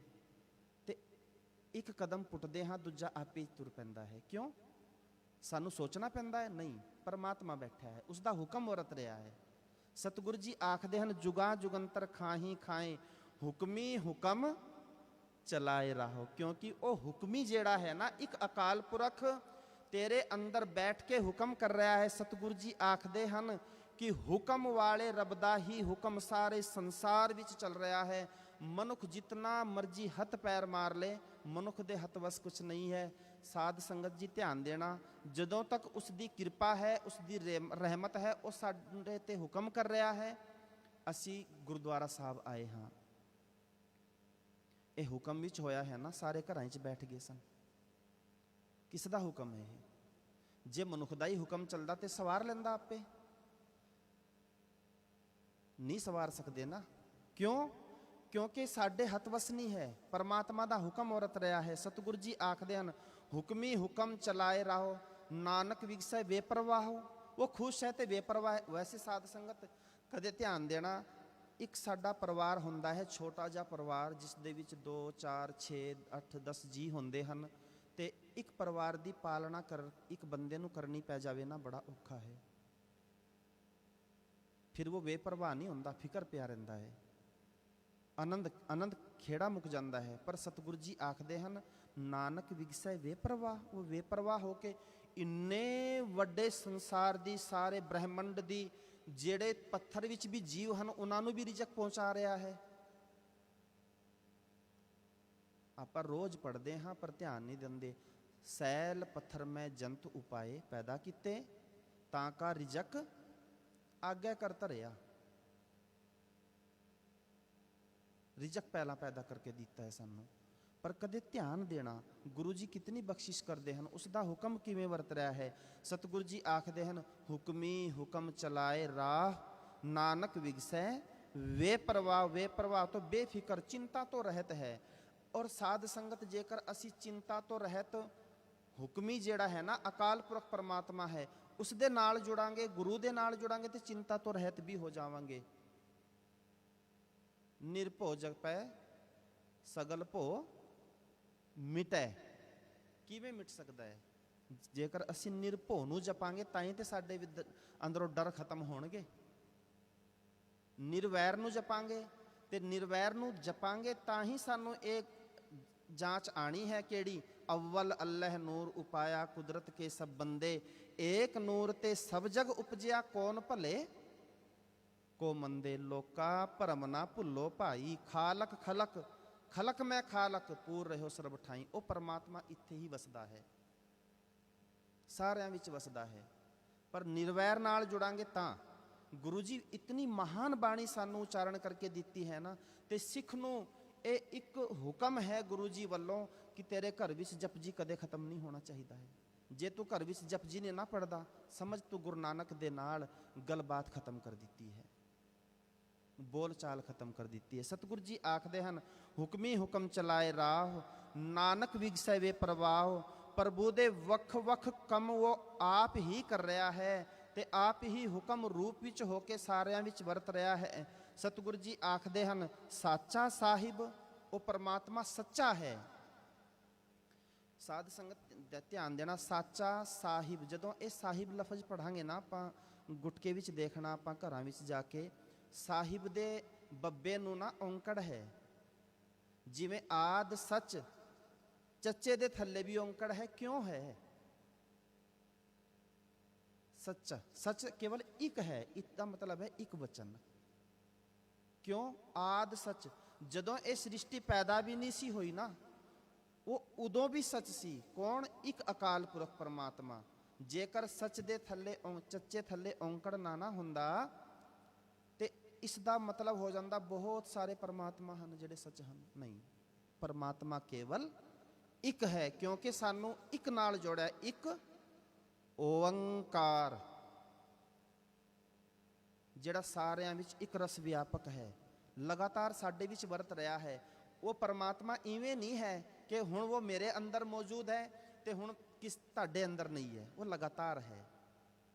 ਤੇ ਇੱਕ ਕਦਮ ਪੁੱਟਦੇ ਹਾਂ, ਦੂਜਾ ਆਪੇ ਹੀ ਤੁਰ ਪੈਂਦਾ ਹੈ। ਕਿਉਂ? ਸਾਨੂੰ ਸੋਚਣਾ ਪੈਂਦਾ ਹੈ? ਨਹੀਂ, ਪਰਮਾਤਮਾ ਬੈਠਾ ਹੈ, ਉਸਦਾ ਹੁਕਮ ਵਰਤ ਰਿਹਾ ਹੈ। ਸਤਿਗੁਰੂ ਜੀ ਆਖਦੇ ਹਨ, ਜੁਗਾਂ ਜੁਗੰਤਰ ਖਾਹੀ ਖਾਏ, ਹੁਕਮੀ ਹੁਕਮ ਚਲਾਏ ਰਾਹੋ। ਕਿਉਂਕਿ ਉਹ ਹੁਕਮੀ ਜਿਹੜਾ ਹੈ ਨਾ, ਇੱਕ ਅਕਾਲ ਪੁਰਖ ਤੇਰੇ ਅੰਦਰ ਬੈਠ ਕੇ ਹੁਕਮ ਕਰ ਰਿਹਾ ਹੈ। ਸਤਿਗੁਰੂ ਜੀ ਆਖਦੇ ਹਨ ਕਿ ਹੁਕਮ ਵਾਲੇ ਰੱਬ ਦਾ ਹੀ ਹੁਕਮ ਸਾਰੇ ਸੰਸਾਰ ਵਿੱਚ ਚੱਲ ਰਿਹਾ ਹੈ। ਮਨੁੱਖ ਜਿਤਨਾ ਮਰਜੀ ਹੱਥ ਪੈਰ ਮਾਰ ਲੇ, ਮਨੁੱਖ ਦੇ ਹੱਥ ਵਸ ਕੁਛ ਨਹੀਂ ਹੈ। ਸਾਧ ਸੰਗਤ ਜੀ ਧਿਆਨ ਦੇਣਾ, ਜਦੋਂ ਤੱਕ ਉਸ ਦੀ ਕਿਰਪਾ ਹੈ, ਉਸ ਦੀ ਰਹਿਮਤ ਹੈ, ਉਹ ਸਾਡੇ ਤੇ ਹੁਕਮ ਕਰ ਰਿਹਾ ਹੈ। ਅਸੀਂ ਗੁਰਦੁਆਰਾ ਸਾਹਿਬ ਆਏ ਹਾਂ, ਇਹ ਹੁਕਮ ਵਿੱਚ ਹੋਇਆ ਹੈ ਨਾ। ਸਾਰੇ ਘਰਾਂ 'ਚ ਬੈਠ ਗਏ ਸਨ, ਕਿਸ ਦਾ ਹੁਕਮ ਹੈ ਇਹ? ਜੇ ਮਨੁੱਖ ਦਾ ਹੀ ਹੁਕਮ ਚੱਲਦਾ ਤੇ ਸਵਾਰ ਲੈਂਦਾ ਆਪੇ। ਨਹੀਂ ਸਵਾਰ ਸਕਦੇ ਨਾ। ਕਿਉਂ? ਕਿਉਂਕਿ ਸਾਡੇ ਹੱਥ ਵਸ ਨਹੀਂ ਹੈ, ਪਰਮਾਤਮਾ ਦਾ ਹੁਕਮ ਵਰਤ ਰਿਹਾ ਹੈ। ਸਤਿਗੁਰੂ ਜੀ ਆਖਦੇ ਹਨ, ਹੁਕਮੀ ਹੁਕਮ ਚਲਾਏ ਰਾਹੋ, ਨਾਨਕ ਵਿਗਸੈ ਬੇਪਰਵਾਹੋ। ਉਹ ਖੁਸ਼ ਹੈ ਤੇ ਬੇਪਰਵਾਹ ਹੈ। ਵੈਸੇ ਸਾਧ ਸੰਗਤ ਕਦੇ ਧਿਆਨ ਦੇਣਾ, ਇੱਕ ਸਾਡਾ ਪਰਿਵਾਰ ਹੁੰਦਾ ਹੈ, ਛੋਟਾ ਜਿਹਾ ਪਰਿਵਾਰ, ਜਿਸ ਦੇ ਵਿੱਚ 2 4 6 8 10 ਜੀ ਹੁੰਦੇ ਹਨ, ਤੇ ਇੱਕ ਪਰਿਵਾਰ ਦੀ ਪਾਲਣਾ ਇੱਕ ਬੰਦੇ ਨੂੰ ਕਰਨੀ ਪੈ ਜਾਵੇ ਨਾ, ਬੜਾ ਔਖਾ ਹੈ। ਫਿਰ ਉਹ ਬੇਪਰਵਾਹ ਨਹੀਂ ਹੁੰਦਾ, ਫਿਕਰ ਪਿਆ ਰਹਿੰਦਾ ਹੈ, ਆਨੰਦ ਖੇੜਾ ਮੁੱਕ ਜਾਂਦਾ ਹੈ। ਪਰ ਸਤਿਗੁਰੂ ਜੀ ਆਖਦੇ ਹਨ, ਨਾਨਕ ਵਿਗਸੈ ਬੇਪਰਵਾਹ। ਉਹ ਬੇਪਰਵਾਹ ਹੋ ਕੇ ਇੰਨੇ ਵੱਡੇ ਸੰਸਾਰ ਦੀ, ਸਾਰੇ ਬ੍ਰਹਿਮੰਡ ਦੀ, ਜਿਹੜੇ ਪੱਥਰ ਵਿੱਚ ਵੀ ਜੀਵ ਹਨ, ਉਹਨਾਂ ਨੂੰ ਵੀ ਰਿਜ਼ਕ ਪਹੁੰਚਾ ਰਿਹਾ ਹੈ। ਆਪਾਂ ਰੋਜ਼ ਪੜ੍ਹਦੇ ਹਾਂ ਪਰ ਧਿਆਨ ਨਹੀਂ ਦਿੰਦੇ। ਸੈਲ ਪੱਥਰ ਮੈਂ ਜੰਤ ਉਪਾਏ, ਪੈਦਾ ਕੀਤੇ ਤਾਂ ਕਾ ਰਿਜ਼ਕ ਆਗਿਆ ਕਰ ਧਰਿਆ। ਰਿਜ਼ਕ ਪਹਿਲਾਂ ਪੈਦਾ ਕਰਕੇ ਦਿੱਤਾ ਹੈ ਸਾਨੂੰ। ਪਰ ਕਦੇ ਧਿਆਨ ਦੇਣਾ, ਗੁਰੂ ਜੀ ਕਿਤਨੀ ਬਖਸ਼ਿਸ਼ ਕਰਦੇ ਹਨ, ਉਸ ਦਾ ਹੁਕਮ ਕਿਵੇਂ ਵਰਤ ਰਿਹਾ ਹੈ। ਸਤਿਗੁਰੂ ਜੀ ਆਖਦੇ ਹਨ, ਹੁਕਮੀ ਹੁਕਮ ਚਲਾਏ ਰਾਹ, ਨਾਨਕ ਵਿਗਸੈ ਬੇਪਰਵਾਹ। ਬੇਪਰਵਾਹ ਤੋਂ ਬੇਫਿਕਰ, ਚਿੰਤਾ ਤੋਂ ਰਹਿਤ ਹੈ। ਔਰ ਸਾਧ ਸੰਗਤ, ਜੇਕਰ ਅਸੀਂ ਚਿੰਤਾ ਤੋਂ ਰਹਿਤ ਹੁਕਮੀ ਜਿਹੜਾ ਹੈ ਨਾ, ਅਕਾਲ ਪੁਰਖ ਪਰਮਾਤਮਾ ਹੈ, ਉਸ ਦੇ ਨਾਲ ਜੁੜਾਂਗੇ, ਗੁਰੂ ਦੇ ਨਾਲ ਜੁੜਾਂਗੇ, ਤੇ ਚਿੰਤਾ ਤੋਂ ਰਹਿਤ ਵੀ ਹੋ ਜਾਵਾਂਗੇ। ਨਿਰਭਉ ਜਪੈ ਸਗਲ ਭਉ ਮਿਟੈ। ਕਿਵੇਂ ਮਿਟ ਸਕਦਾ ਹੈ? ਜੇਕਰ ਅਸੀਂ ਨਿਰਭਉ ਨੂੰ ਜਪਾਂਗੇ ਤਾਂ ਹੀ ਤੇ ਸਾਡੇ ਅੰਦਰੋਂ ਡਰ ਖਤਮ ਹੋਣਗੇ। ਨਿਰਵੈਰ ਨੂੰ ਜਪਾਂਗੇ, ਤੇ ਨਿਰਵੈਰ ਨੂੰ ਜਪਾਂਗੇ ਤਾਂ ਹੀ ਸਾਨੂੰ ਇਹ ਜਾਂਚ ਆਣੀ ਹੈ। ਕਿਹੜੀ? ਅਵਲ ਅੱਲਹ ਨੂਰ ਉਪਾਇਆ, ਕੁਦਰਤ ਕੇ ਸਭ ਬੰਦੇ, ਏਕ ਨੂਰ ਤੇ ਸਭ ਜਗ ਉਪਜਿਆ, ਕੌਣ ਭਲੇ ਕੋ ਮੰਦੇ। ਲੋਕਾ ਭਰਮ ਨਾ ਭੁੱਲੋ ਭਾਈ, ਖਾਲਕ ਖਲਕ ਖਲਕ ਮੈਂ ਖਾਲਕ, ਪੂਰ ਰਹਿਓ ਸਰਬ ਠਾਈ। ਉਹ ਪਰਮਾਤਮਾ ਇੱਥੇ ਹੀ ਵਸਦਾ ਹੈ, ਸਾਰਿਆਂ ਵਿੱਚ ਵਸਦਾ ਹੈ। ਪਰ ਨਿਰਵੈਰ ਨਾਲ ਜੁੜਾਂਗੇ ਤਾਂ। ਗੁਰੂ ਜੀ ਇਤਨੀ ਮਹਾਨ ਬਾਣੀ ਸਾਨੂੰ ਉਚਾਰਨ ਕਰਕੇ ਦਿੱਤੀ ਹੈ ਨਾ, ਤੇ ਸਿੱਖ ਨੂੰ ਇਹ ਇੱਕ ਹੁਕਮ ਹੈ ਗੁਰੂ ਜੀ ਵੱਲੋਂ ਕਿ ਤੇਰੇ ਘਰ ਵਿੱਚ ਜਪਜੀ ਕਦੇ ਖਤਮ ਨਹੀਂ ਹੋਣਾ ਚਾਹੀਦਾ ਹੈ। ਜੇ ਤੂੰ ਘਰ ਵਿੱਚ ਜਪਜੀ ਨੇ ਨਾ ਪੜ੍ਹਦਾ, ਸਮਝ ਤੂੰ ਗੁਰੂ ਨਾਨਕ ਦੇ ਨਾਲ ਗੱਲਬਾਤ ਖਤਮ ਕਰ ਦਿੱਤੀ ਹੈ, ਬੋਲ ਚਾਲ ਖਤਮ ਕਰ ਦਿੱਤੀ ਹੈ। ਸਤਿਗੁਰੂ ਜੀ ਆਖਦੇ ਹਨ, ਹੁਕਮੀ ਹੁਕਮ ਚਲਾਏ ਰਾਹ, ਨਾਨਕ ਵਿਗਸੈ ਬੇਪਰਵਾਹ। ਪ੍ਰਭੂ ਦੇ ਵੱਖ ਵੱਖ ਕੰਮ ਉਹ ਆਪ ਹੀ ਕਰ ਰਿਹਾ ਹੈ, ਤੇ ਆਪ ਹੀ ਹੁਕਮ ਰੂਪ ਵਿੱਚ ਹੋ ਕੇ ਸਾਰਿਆਂ ਵਿੱਚ ਵਰਤ ਰਿਹਾ ਹੈ। ਸਤਿਗੁਰੂ ਜੀ ਆਖਦੇ ਹਨ, ਸਾਚਾ ਸਾਹਿਬ, ਉਹ ਪਰਮਾਤਮਾ ਸੱਚਾ ਹੈ। ਸਾਧ ਸੰਗਤ ਧਿਆਨ ਦੇਣਾ, ਸਾਚਾ ਸਾਹਿਬ, ਜਦੋਂ ਇਹ ਸਾਹਿਬ ਲਫ਼ਜ਼ ਪੜ੍ਹਾਂਗੇ ਨਾ ਆਪਾਂ, ਗੁਟਕੇ ਵਿੱਚ ਦੇਖਣਾ ਆਪਾਂ ਘਰਾਂ ਵਿੱਚ ਜਾ ਕੇ, ਸਾਹਿਬ ਦੇ ਬੱਬੇ ਨੂੰ ਨਾ ਔਂਕੜ ਹੈ। ਜਿਵੇਂ ਆਦ ਸੱਚ, ਚੱਚੇ ਦੇ ਥੱਲੇ ਵੀ ਔਂਕੜ ਹੈ। ਕਿਉਂ ਹੈ? ਸੱਚਾ, ਸੱਚ ਕੇਵਲ ਇੱਕ ਹੈ, ਇਸਦਾ ਮਤਲਬ ਹੈ ਇੱਕ ਵਚਨ। ਕਿਉਂ? ਆਦ ਸੱਚ। ਜਦੋਂ ਇਹ ਸ੍ਰਿਸ਼ਟੀ ਪੈਦਾ ਵੀ ਨਹੀਂ ਸੀ ਹੋਈ ਨਾ, ਉਹ ਉਦੋਂ ਵੀ ਸੱਚ ਸੀ। ਕੌਣ? ਇੱਕ ਅਕਾਲ ਪੁਰਖ ਪਰਮਾਤਮਾ। ਜੇਕਰ ਸੱਚ ਦੇ ਥੱਲੇ, ਚੱਚੇ ਥੱਲੇ ਔਂਕੜ ਨਾ ਹੁੰਦਾ, ਤੇ ਇਸ ਦਾ ਮਤਲਬ ਹੋ ਜਾਂਦਾ ਬਹੁਤ ਸਾਰੇ ਪਰਮਾਤਮਾ ਹਨ ਜਿਹੜੇ ਸੱਚ ਹਨ। ਨਹੀਂ, ਪਰਮਾਤਮਾ ਕੇਵਲ ਇੱਕ ਹੈ, ਕਿਉਂਕਿ ਸਾਨੂੰ ਇੱਕ ਨਾਲ ਜੋੜਿਆ, ਇੱਕ ਓੰਕਾਰ, ਜਿਹੜਾ ਸਾਰਿਆਂ ਵਿੱਚ ਇੱਕ ਰਸ ਵਿਆਪਕ ਹੈ। ਲਗਾਤਾਰ ਸਾਡੇ ਵਿੱਚ ਵਰਤ ਰਿਹਾ ਹੈ। ਉਹ ਪਰਮਾਤਮਾ ਇਵੇਂ ਨਹੀਂ ਹੈ ਕਿ ਹੁਣ ਉਹ ਮੇਰੇ ਅੰਦਰ ਮੌਜੂਦ ਹੈ ਤੇ ਹੁਣ ਕਿਸ ਤੁਹਾਡੇ ਅੰਦਰ ਨਹੀਂ ਹੈ। ਉਹ ਲਗਾਤਾਰ ਹੈ,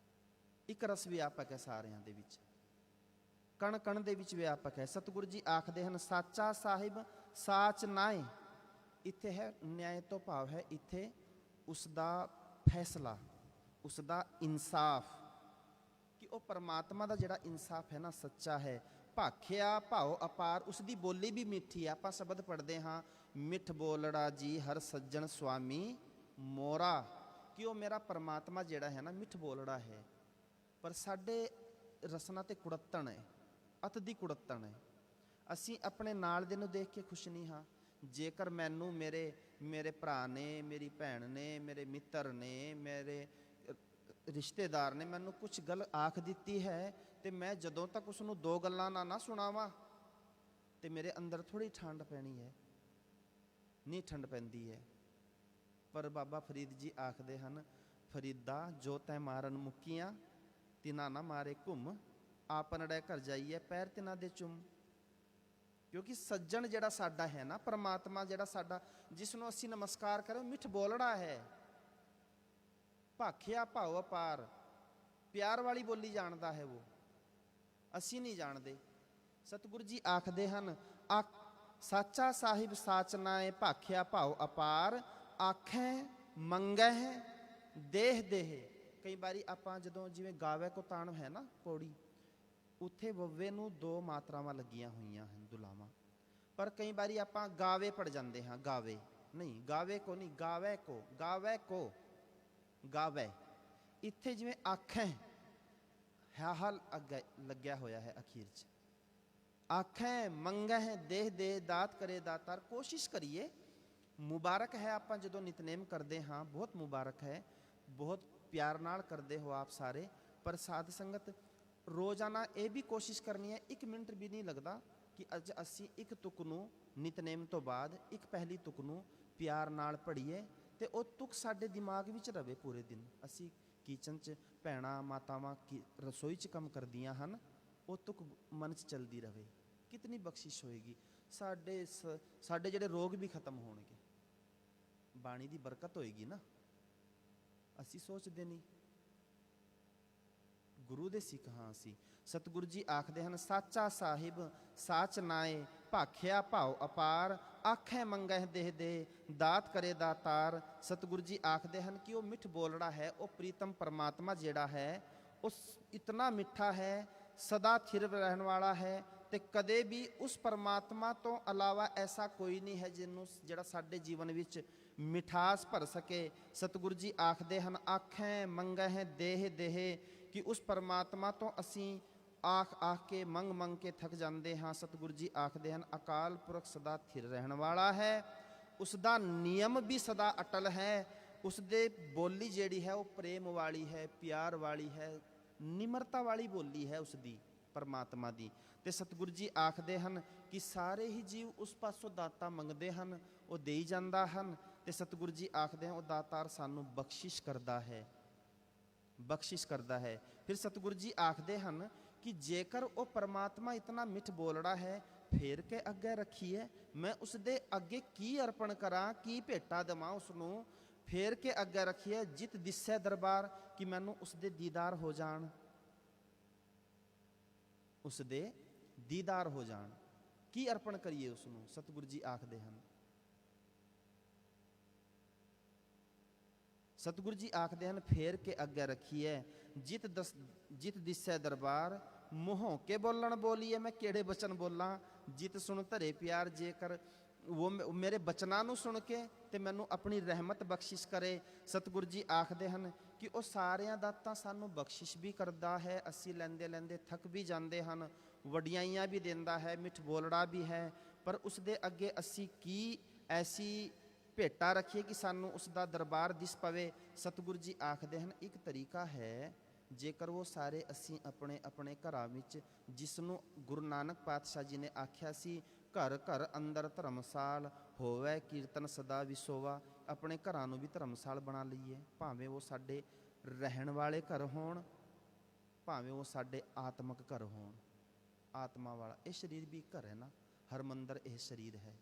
ਇੱਕ ਰਸ ਵਿਆਪਕ ਹੈ ਸਾਰਿਆਂ ਦੇ ਵਿੱਚ, ਕਣ ਕਣ ਦੇ ਵਿੱਚ ਵਿਆਪਕ ਹੈ। ਸਤਿਗੁਰੂ ਜੀ ਆਖਦੇ ਹਨ, ਸਾਚਾ ਸਾਹਿਬ ਸਾਚ ਨਾਏ। ਇੱਥੇ ਹੈ ਨਿਆਂ ਤੋਂ ਭਾਵ ਹੈ ਇੱਥੇ ਉਸ ਦਾ ਫੈਸਲਾ, ਉਸ ਦਾ ਇਨਸਾਫ, ਕਿ ਉਹ ਪਰਮਾਤਮਾ ਦਾ ਜਿਹੜਾ ਇਨਸਾਫ ਹੈ ਨਾ ਸੱਚਾ ਹੈ। ਭਾਖਿਆ ਭਾਉ ਅਪਾਰ, ਉਸ ਦੀ ਬੋਲੀ ਵੀ ਮਿੱਠੀ ਹੈ। ਆਪਾਂ ਸ਼ਬਦ ਪੜ੍ਹਦੇ ਹਾਂ, ਮਿੱਠ ਬੋਲੜਾ ਜੀ ਹਰ ਸੱਜਣ ਸੁਆਮੀ ਮੋਰਾ, ਕਿ ਉਹ ਮੇਰਾ ਪਰਮਾਤਮਾ ਜਿਹੜਾ ਹੈ ਨਾ ਮਿੱਠ ਬੋਲੜਾ ਹੈ, ਪਰ ਸਾਡੇ ਰਸਨਾ ਤੇ ਕੁੜੱਤਣ ਹੈ, ਅਤ ਦੀ ਕੁੜੱਤਣ ਹੈ। ਅਸੀਂ ਆਪਣੇ ਨਾਲ ਦੇ ਨੂੰ ਦੇਖ ਕੇ ਖੁਸ਼ ਨਹੀਂ ਹਾਂ। ਜੇਕਰ ਮੈਨੂੰ ਮੇਰੇ ਭਰਾ ਨੇ, ਮੇਰੀ ਭੈਣ ਨੇ, ਮੇਰੇ ਮਿੱਤਰ ਨੇ, ਮੇਰੇ ਰਿਸ਼ਤੇਦਾਰ ਨੇ ਮੈਨੂੰ ਕੁਝ ਗੱਲ ਆਖ ਦਿੱਤੀ ਹੈ ਤੇ ਮੈਂ ਜਦੋਂ ਤੱਕ ਉਸ ਨੂੰ ਦੋ ਗੱਲਾਂ ਨਾ ਸੁਣਾਵਾਂ ਤੇ ਮੇਰੇ ਅੰਦਰ ਥੋੜ੍ਹੀ ਠੰਡ ਪੈਣੀ ਹੈ, ਨਹੀਂ ਠੰਡ ਪੈਂਦੀ ਹੈ। ਪਰ ਬਾਬਾ ਫਰੀਦ ਜੀ ਆਖਦੇ ਹਨ, ਫਰੀਦਾ ਜੋ ਤੈ ਮਾਰਨ ਮੁੱਕੀਆਂ ਤਿਨਾ ਨਾ ਮਾਰੇ ਘੁੰਮ, ਆਪਨੜੇ ਘਰ ਜਾਈਏ ਪੈਰ ਤਿਨਾ ਦੇ ਚੁੰਮ। ਕਿਉਂਕਿ ਸੱਜਣ ਜਿਹੜਾ ਸਾਡਾ ਹੈ ਨਾ, ਪਰਮਾਤਮਾ ਜਿਹੜਾ ਸਾਡਾ, ਜਿਸ ਨੂੰ ਅਸੀਂ ਨਮਸਕਾਰ ਕਰੇ, ਮਿੱਠ ਬੋਲੜਾ ਹੈ, ਭਾਖਿਆ ਭਾਉ ਅਪਾਰ, ਪਿਆਰ ਵਾਲੀ ਬੋਲੀ ਜਾਣਦਾ ਹੈ ਉਹ, ਅਸੀਂ ਨਹੀਂ ਜਾਣਦੇ। ਸਤਿਗੁਰੂ ਜੀ ਆਖਦੇ ਹਨ, ਸਾਚਾ ਸਾਹਿਬ ਸਾਚ ਨਾਏ, ਭਾਖਿਆ ਭਾਉ ਅਪਾਰ, ਆਖੈ ਮੰਗਹਿ ਦੇਹ ਦੇਹ। ਕਈ ਵਾਰੀ ਆਪਾਂ ਜਦੋਂ ਜਿਵੇਂ ਗਾਵੇ ਕੋ ਤਾਣ ਹੈ ਨਾ ਪੌੜੀ, ਉੱਥੇ ਵੱਵੇ ਨੂੰ ਦੋ ਮਾਤਰਾਵਾਂ ਲੱਗੀਆਂ ਹੋਈਆਂ ਹਨ ਦੁਲਾਵਾਂ, ਪਰ ਕਈ ਵਾਰੀ ਆਪਾਂ ਗਾਵੇ ਪੜ ਜਾਂਦੇ ਹਾਂ, ਗਾਵੇ ਨਹੀਂ, ਗਾਵੇ ਕੋ ਨਹੀਂ, ਗਾਵੇ ਕੋ, ਗਾਵੇ ਕੋ, ਗਾਵੇ। ਇੱਥੇ ਜਿਵੇਂ ਆਖੈ ਹਲ ਅੱਗੇ ਲੱਗਿਆ ਹੋਇਆ ਹੈ ਅਖੀਰ 'ਚ, ਆਖੈ ਮੰਗਹਿ ਦੇਹ ਦੇ, ਦਾਤ ਕਰੇ ਦਾਤਾਰ। ਕੋਸ਼ਿਸ਼ ਕਰੀਏ, ਮੁਬਾਰਕ ਹੈ ਆਪਾਂ ਜਦੋਂ ਨਿਤਨੇਮ ਕਰਦੇ ਹਾਂ, ਬਹੁਤ ਮੁਬਾਰਕ ਹੈ, ਬਹੁਤ ਪਿਆਰ ਨਾਲ ਕਰਦੇ ਹੋ ਆਪ ਸਾਰੇ, ਪਰ ਸਾਧ ਸੰਗਤ ਰੋਜ਼ਾਨਾ ਇਹ ਵੀ ਕੋਸ਼ਿਸ਼ ਕਰਨੀ ਹੈ, 1 ਮਿੰਟ ਵੀ ਨਹੀਂ ਲੱਗਦਾ ਕਿ ਅੱਜ ਅਸੀਂ ਇੱਕ ਤੁਕ ਨੂੰ ਨਿਤਨੇਮ ਤੋਂ ਬਾਅਦ ਇੱਕ ਪਹਿਲੀ ਤੁਕ ਨੂੰ ਪਿਆਰ ਨਾਲ ਪੜ੍ਹੀਏ ਤੇ ਉਹ ਤੁਕ ਸਾਡੇ ਦਿਮਾਗ ਵਿੱਚ ਰਵੇ ਪੂਰੇ ਦਿਨ। ਅਸੀਂ ਕਿਚਨ 'ਚ ਭੈਣਾਂ ਮਾਤਾਵਾਂ ਰਸੋਈ 'ਚ ਕੰਮ ਕਰਦੀਆਂ ਹਨ, ਉਹ ਤੁਕ ਮਨ 'ਚ ਚਲਦੀ ਰਵੇ, ਕਿਤਨੀ ਬਖਸ਼ਿਸ਼ ਹੋਏਗੀ। ਸਾਡੇ ਜਿਹੜੇ ਰੋਗ ਵੀ ਖਤਮ ਹੋਣਗੇ, ਬਾਣੀ ਦੀ ਬਰਕਤ ਹੋਏਗੀ ਨਾ। ਅਸੀਂ ਸੋਚਦੇ ਨਹੀਂ, ਗੁਰੂ ਦੇ ਸਿੱਖ ਹਾਂ ਅਸੀਂ। ਸਤਿਗੁਰੂ ਜੀ ਆਖਦੇ ਹਨ, ਸਾਚਾ ਸਾਹਿਬ ਸਾਚ ਨਾਏ, ਭਾਖਿਆ ਭਾਉ ਅਪਾਰ, ਆਖੈ ਮੰਗਹਿ ਦੇਹ ਦੇ, ਦਾਤ ਕਰੇ ਦਾਤਾਰ। ਸਤਿਗੁਰੂ ਜੀ ਆਖਦੇ ਹਨ ਕਿ ਉਹ ਮਿੱਠ ਬੋਲੜਾ ਹੈ, ਉਹ ਪ੍ਰੀਤਮ ਪਰਮਾਤਮਾ ਜਿਹੜਾ ਹੈ ਉਹ ਇਤਨਾ ਮਿੱਠਾ ਹੈ, ਸਦਾ ਥਿਰ ਰਹਿਣ ਵਾਲਾ ਹੈ, ਤੇ ਕਦੇ ਵੀ ਉਸ ਪਰਮਾਤਮਾ ਤੋਂ ਇਲਾਵਾ ਐਸਾ ਕੋਈ ਨਹੀਂ ਹੈ ਜਿਹੜਾ ਸਾਡੇ ਜੀਵਨ ਵਿੱਚ ਮਿਠਾਸ ਭਰ ਸਕੇ। ਸਤਿਗੁਰੂ ਜੀ ਆਖਦੇ ਹਨ, ਆਖੈ ਮੰਗਹਿ ਦੇਹ ਦੇਹ, ਕਿ ਉਸ ਪਰਮਾਤਮਾ ਤੋਂ ਅਸੀਂ ਆਖ ਕੇ ਮੰਗ ਕੇ ਥੱਕ ਜਾਂਦੇ ਹਾਂ। ਸਤਿਗੁਰੂ ਜੀ ਆਖਦੇ ਹਨ, ਅਕਾਲ ਪੁਰਖ ਸਦਾ ਥਿਰ ਰਹਿਣ ਵਾਲਾ ਹੈ, ਉਸ ਦਾ ਨਿਯਮ ਵੀ ਸਦਾ ਅਟਲ ਹੈ, ਉਸ ਦੇ ਬੋਲੀ ਜਿਹੜੀ ਹੈ ਉਹ ਪ੍ਰੇਮ ਵਾਲੀ ਹੈ, ਪਿਆਰ ਵਾਲੀ ਹੈ, ਨਿਮਰਤਾ ਵਾਲੀ ਬੋਲੀ ਹੈ ਉਸ ਦੀ, ਪਰਮਾਤਮਾ ਦੀ। ਤੇ ਸਤਿਗੁਰੂ ਜੀ ਆਖਦੇ ਹਨ ਕਿ ਸਾਰੇ ਹੀ ਜੀਵ ਉਸ ਪਾਸੋਂ ਦਾਤਾ ਮੰਗਦੇ ਹਨ, ਉਹ ਦੇਈ ਜਾਂਦਾ ਹਨ। ਤੇ ਸਤਿਗੁਰੂ ਜੀ ਆਖਦੇ ਹਨ, ਉਹ ਦਾਤਾਰ ਸਾਨੂੰ ਬਖਸ਼ਿਸ਼ ਕਰਦਾ ਹੈ, ਬਖਸ਼ਿਸ਼ ਕਰਦਾ ਹੈ। ਫਿਰ ਸਤਿਗੁਰੂ ਜੀ ਆਖਦੇ ਹਨ ਕਿ ਜੇਕਰ ਉਹ ਪਰਮਾਤਮਾ ਇਤਨਾ ਮਿੱਠ ਬੋਲੜਾ ਹੈ, ਫੇਰ ਕੇ ਅੱਗੇ ਰੱਖੀਏ, ਮੈਂ ਉਸ ਦੇ ਅੱਗੇ ਕੀ ਅਰਪਣ ਕਰਾਂ, ਕੀ ਭੇਟਾ ਦੇਵਾਂ ਉਸ ਨੂੰ, ਫੇਰ ਕੇ ਅੱਗੇ ਰੱਖੀਏ, ਜਿਤ ਦਿਸੈ ਦਰਬਾਰ, ਕਿ ਮੈਨੂੰ ਉਸ ਦੇ ਦੀਦਾਰ ਹੋ ਜਾਣ, ਉਸ ਦੇ ਦੀਦਾਰ ਹੋ ਜਾਣ। ਕੀ ਅਰਪਣ ਕਰੀਏ ਉਸ ਨੂੰ? ਸਤਿਗੁਰੂ ਜੀ ਆਖਦੇ ਹਨ, ਸਤਿਗੁਰੂ ਜੀ ਆਖਦੇ ਹਨ, ਫੇਰ ਕੇ ਅੱਗੇ ਰੱਖੀਏ, ਜਿਤ ਦਿਸੈ ਦਰਬਾਰ, ਮੂੰਹੋਂ ਕੇ ਬੋਲਣ ਬੋਲੀਏ। ਮੈਂ ਕਿਹੜੇ ਬਚਨ ਬੋਲਾਂ? ਜਿਤ ਸੁਣ ਧਰੇ ਪਿਆਰ, ਜੇਕਰ ਉਹ ਮੇਰੇ ਬਚਨਾਂ ਨੂੰ ਸੁਣ ਕੇ ਤੇ ਮੈਨੂੰ ਆਪਣੀ ਰਹਿਮਤ ਬਖਸ਼ਿਸ਼ ਕਰੇ। ਸਤਿਗੁਰੂ ਜੀ ਆਖਦੇ ਹਨ ਕਿ ਉਹ ਸਾਰਿਆਂ ਦਾ ਤਾਂ ਸਾਨੂੰ ਬਖਸ਼ਿਸ਼ ਵੀ ਕਰਦਾ ਹੈ, ਅਸੀਂ ਲੈਂਦੇ ਲੈਂਦੇ ਥੱਕ ਵੀ ਜਾਂਦੇ ਹਨ, ਵਡਿਆਈਆਂ ਵੀ ਦਿੰਦਾ ਹੈ, ਮਿੱਠ ਬੋਲੜਾ ਵੀ ਹੈ, ਪਰ ਉਸ ਦੇ ਅੱਗੇ ਅਸੀਂ ਕੀ ਐਸੀ ਭੇਟਾ ਰੱਖੀਏ ਕਿ ਸਾਨੂੰ ਉਸ ਦਾ ਦਰਬਾਰ ਦਿਸ ਪਵੇ। ਸਤਿਗੁਰੂ ਜੀ ਆਖਦੇ ਹਨ, ਇੱਕ ਤਰੀਕਾ ਹੈ, ਜੇਕਰ ਉਹ ਸਾਰੇ ਅਸੀਂ ਆਪਣੇ ਆਪਣੇ ਘਰਾਂ ਵਿੱਚ, ਜਿਸ ਨੂੰ ਗੁਰੂ ਨਾਨਕ ਪਾਤਸ਼ਾਹ ਜੀ ਨੇ ਆਖਿਆ ਸੀ, ਘਰ ਘਰ ਅੰਦਰ ਧਰਮਸਾਲ ਹੋਵੇ, ਕੀਰਤਨ ਸਦਾ ਵਿਸੋਵਾ, ਆਪਣੇ ਘਰਾਂ ਨੂੰ ਵੀ ਧਰਮਸਾਲ ਬਣਾ ਲਈਏ। ਭਾਵੇਂ ਉਹ ਸਾਡੇ ਰਹਿਣ ਵਾਲੇ ਘਰ ਹੋਣ, ਭਾਵੇਂ ਉਹ ਸਾਡੇ ਆਤਮਿਕ ਘਰ ਹੋਣ, ਆਤਮਾ ਵਾਲਾ। ਇਹ ਸਰੀਰ ਵੀ ਘਰ ਹੈ ਨਾ, ਹਰਮੰਦਰ ਇਹ ਸਰੀਰ ਹੈ।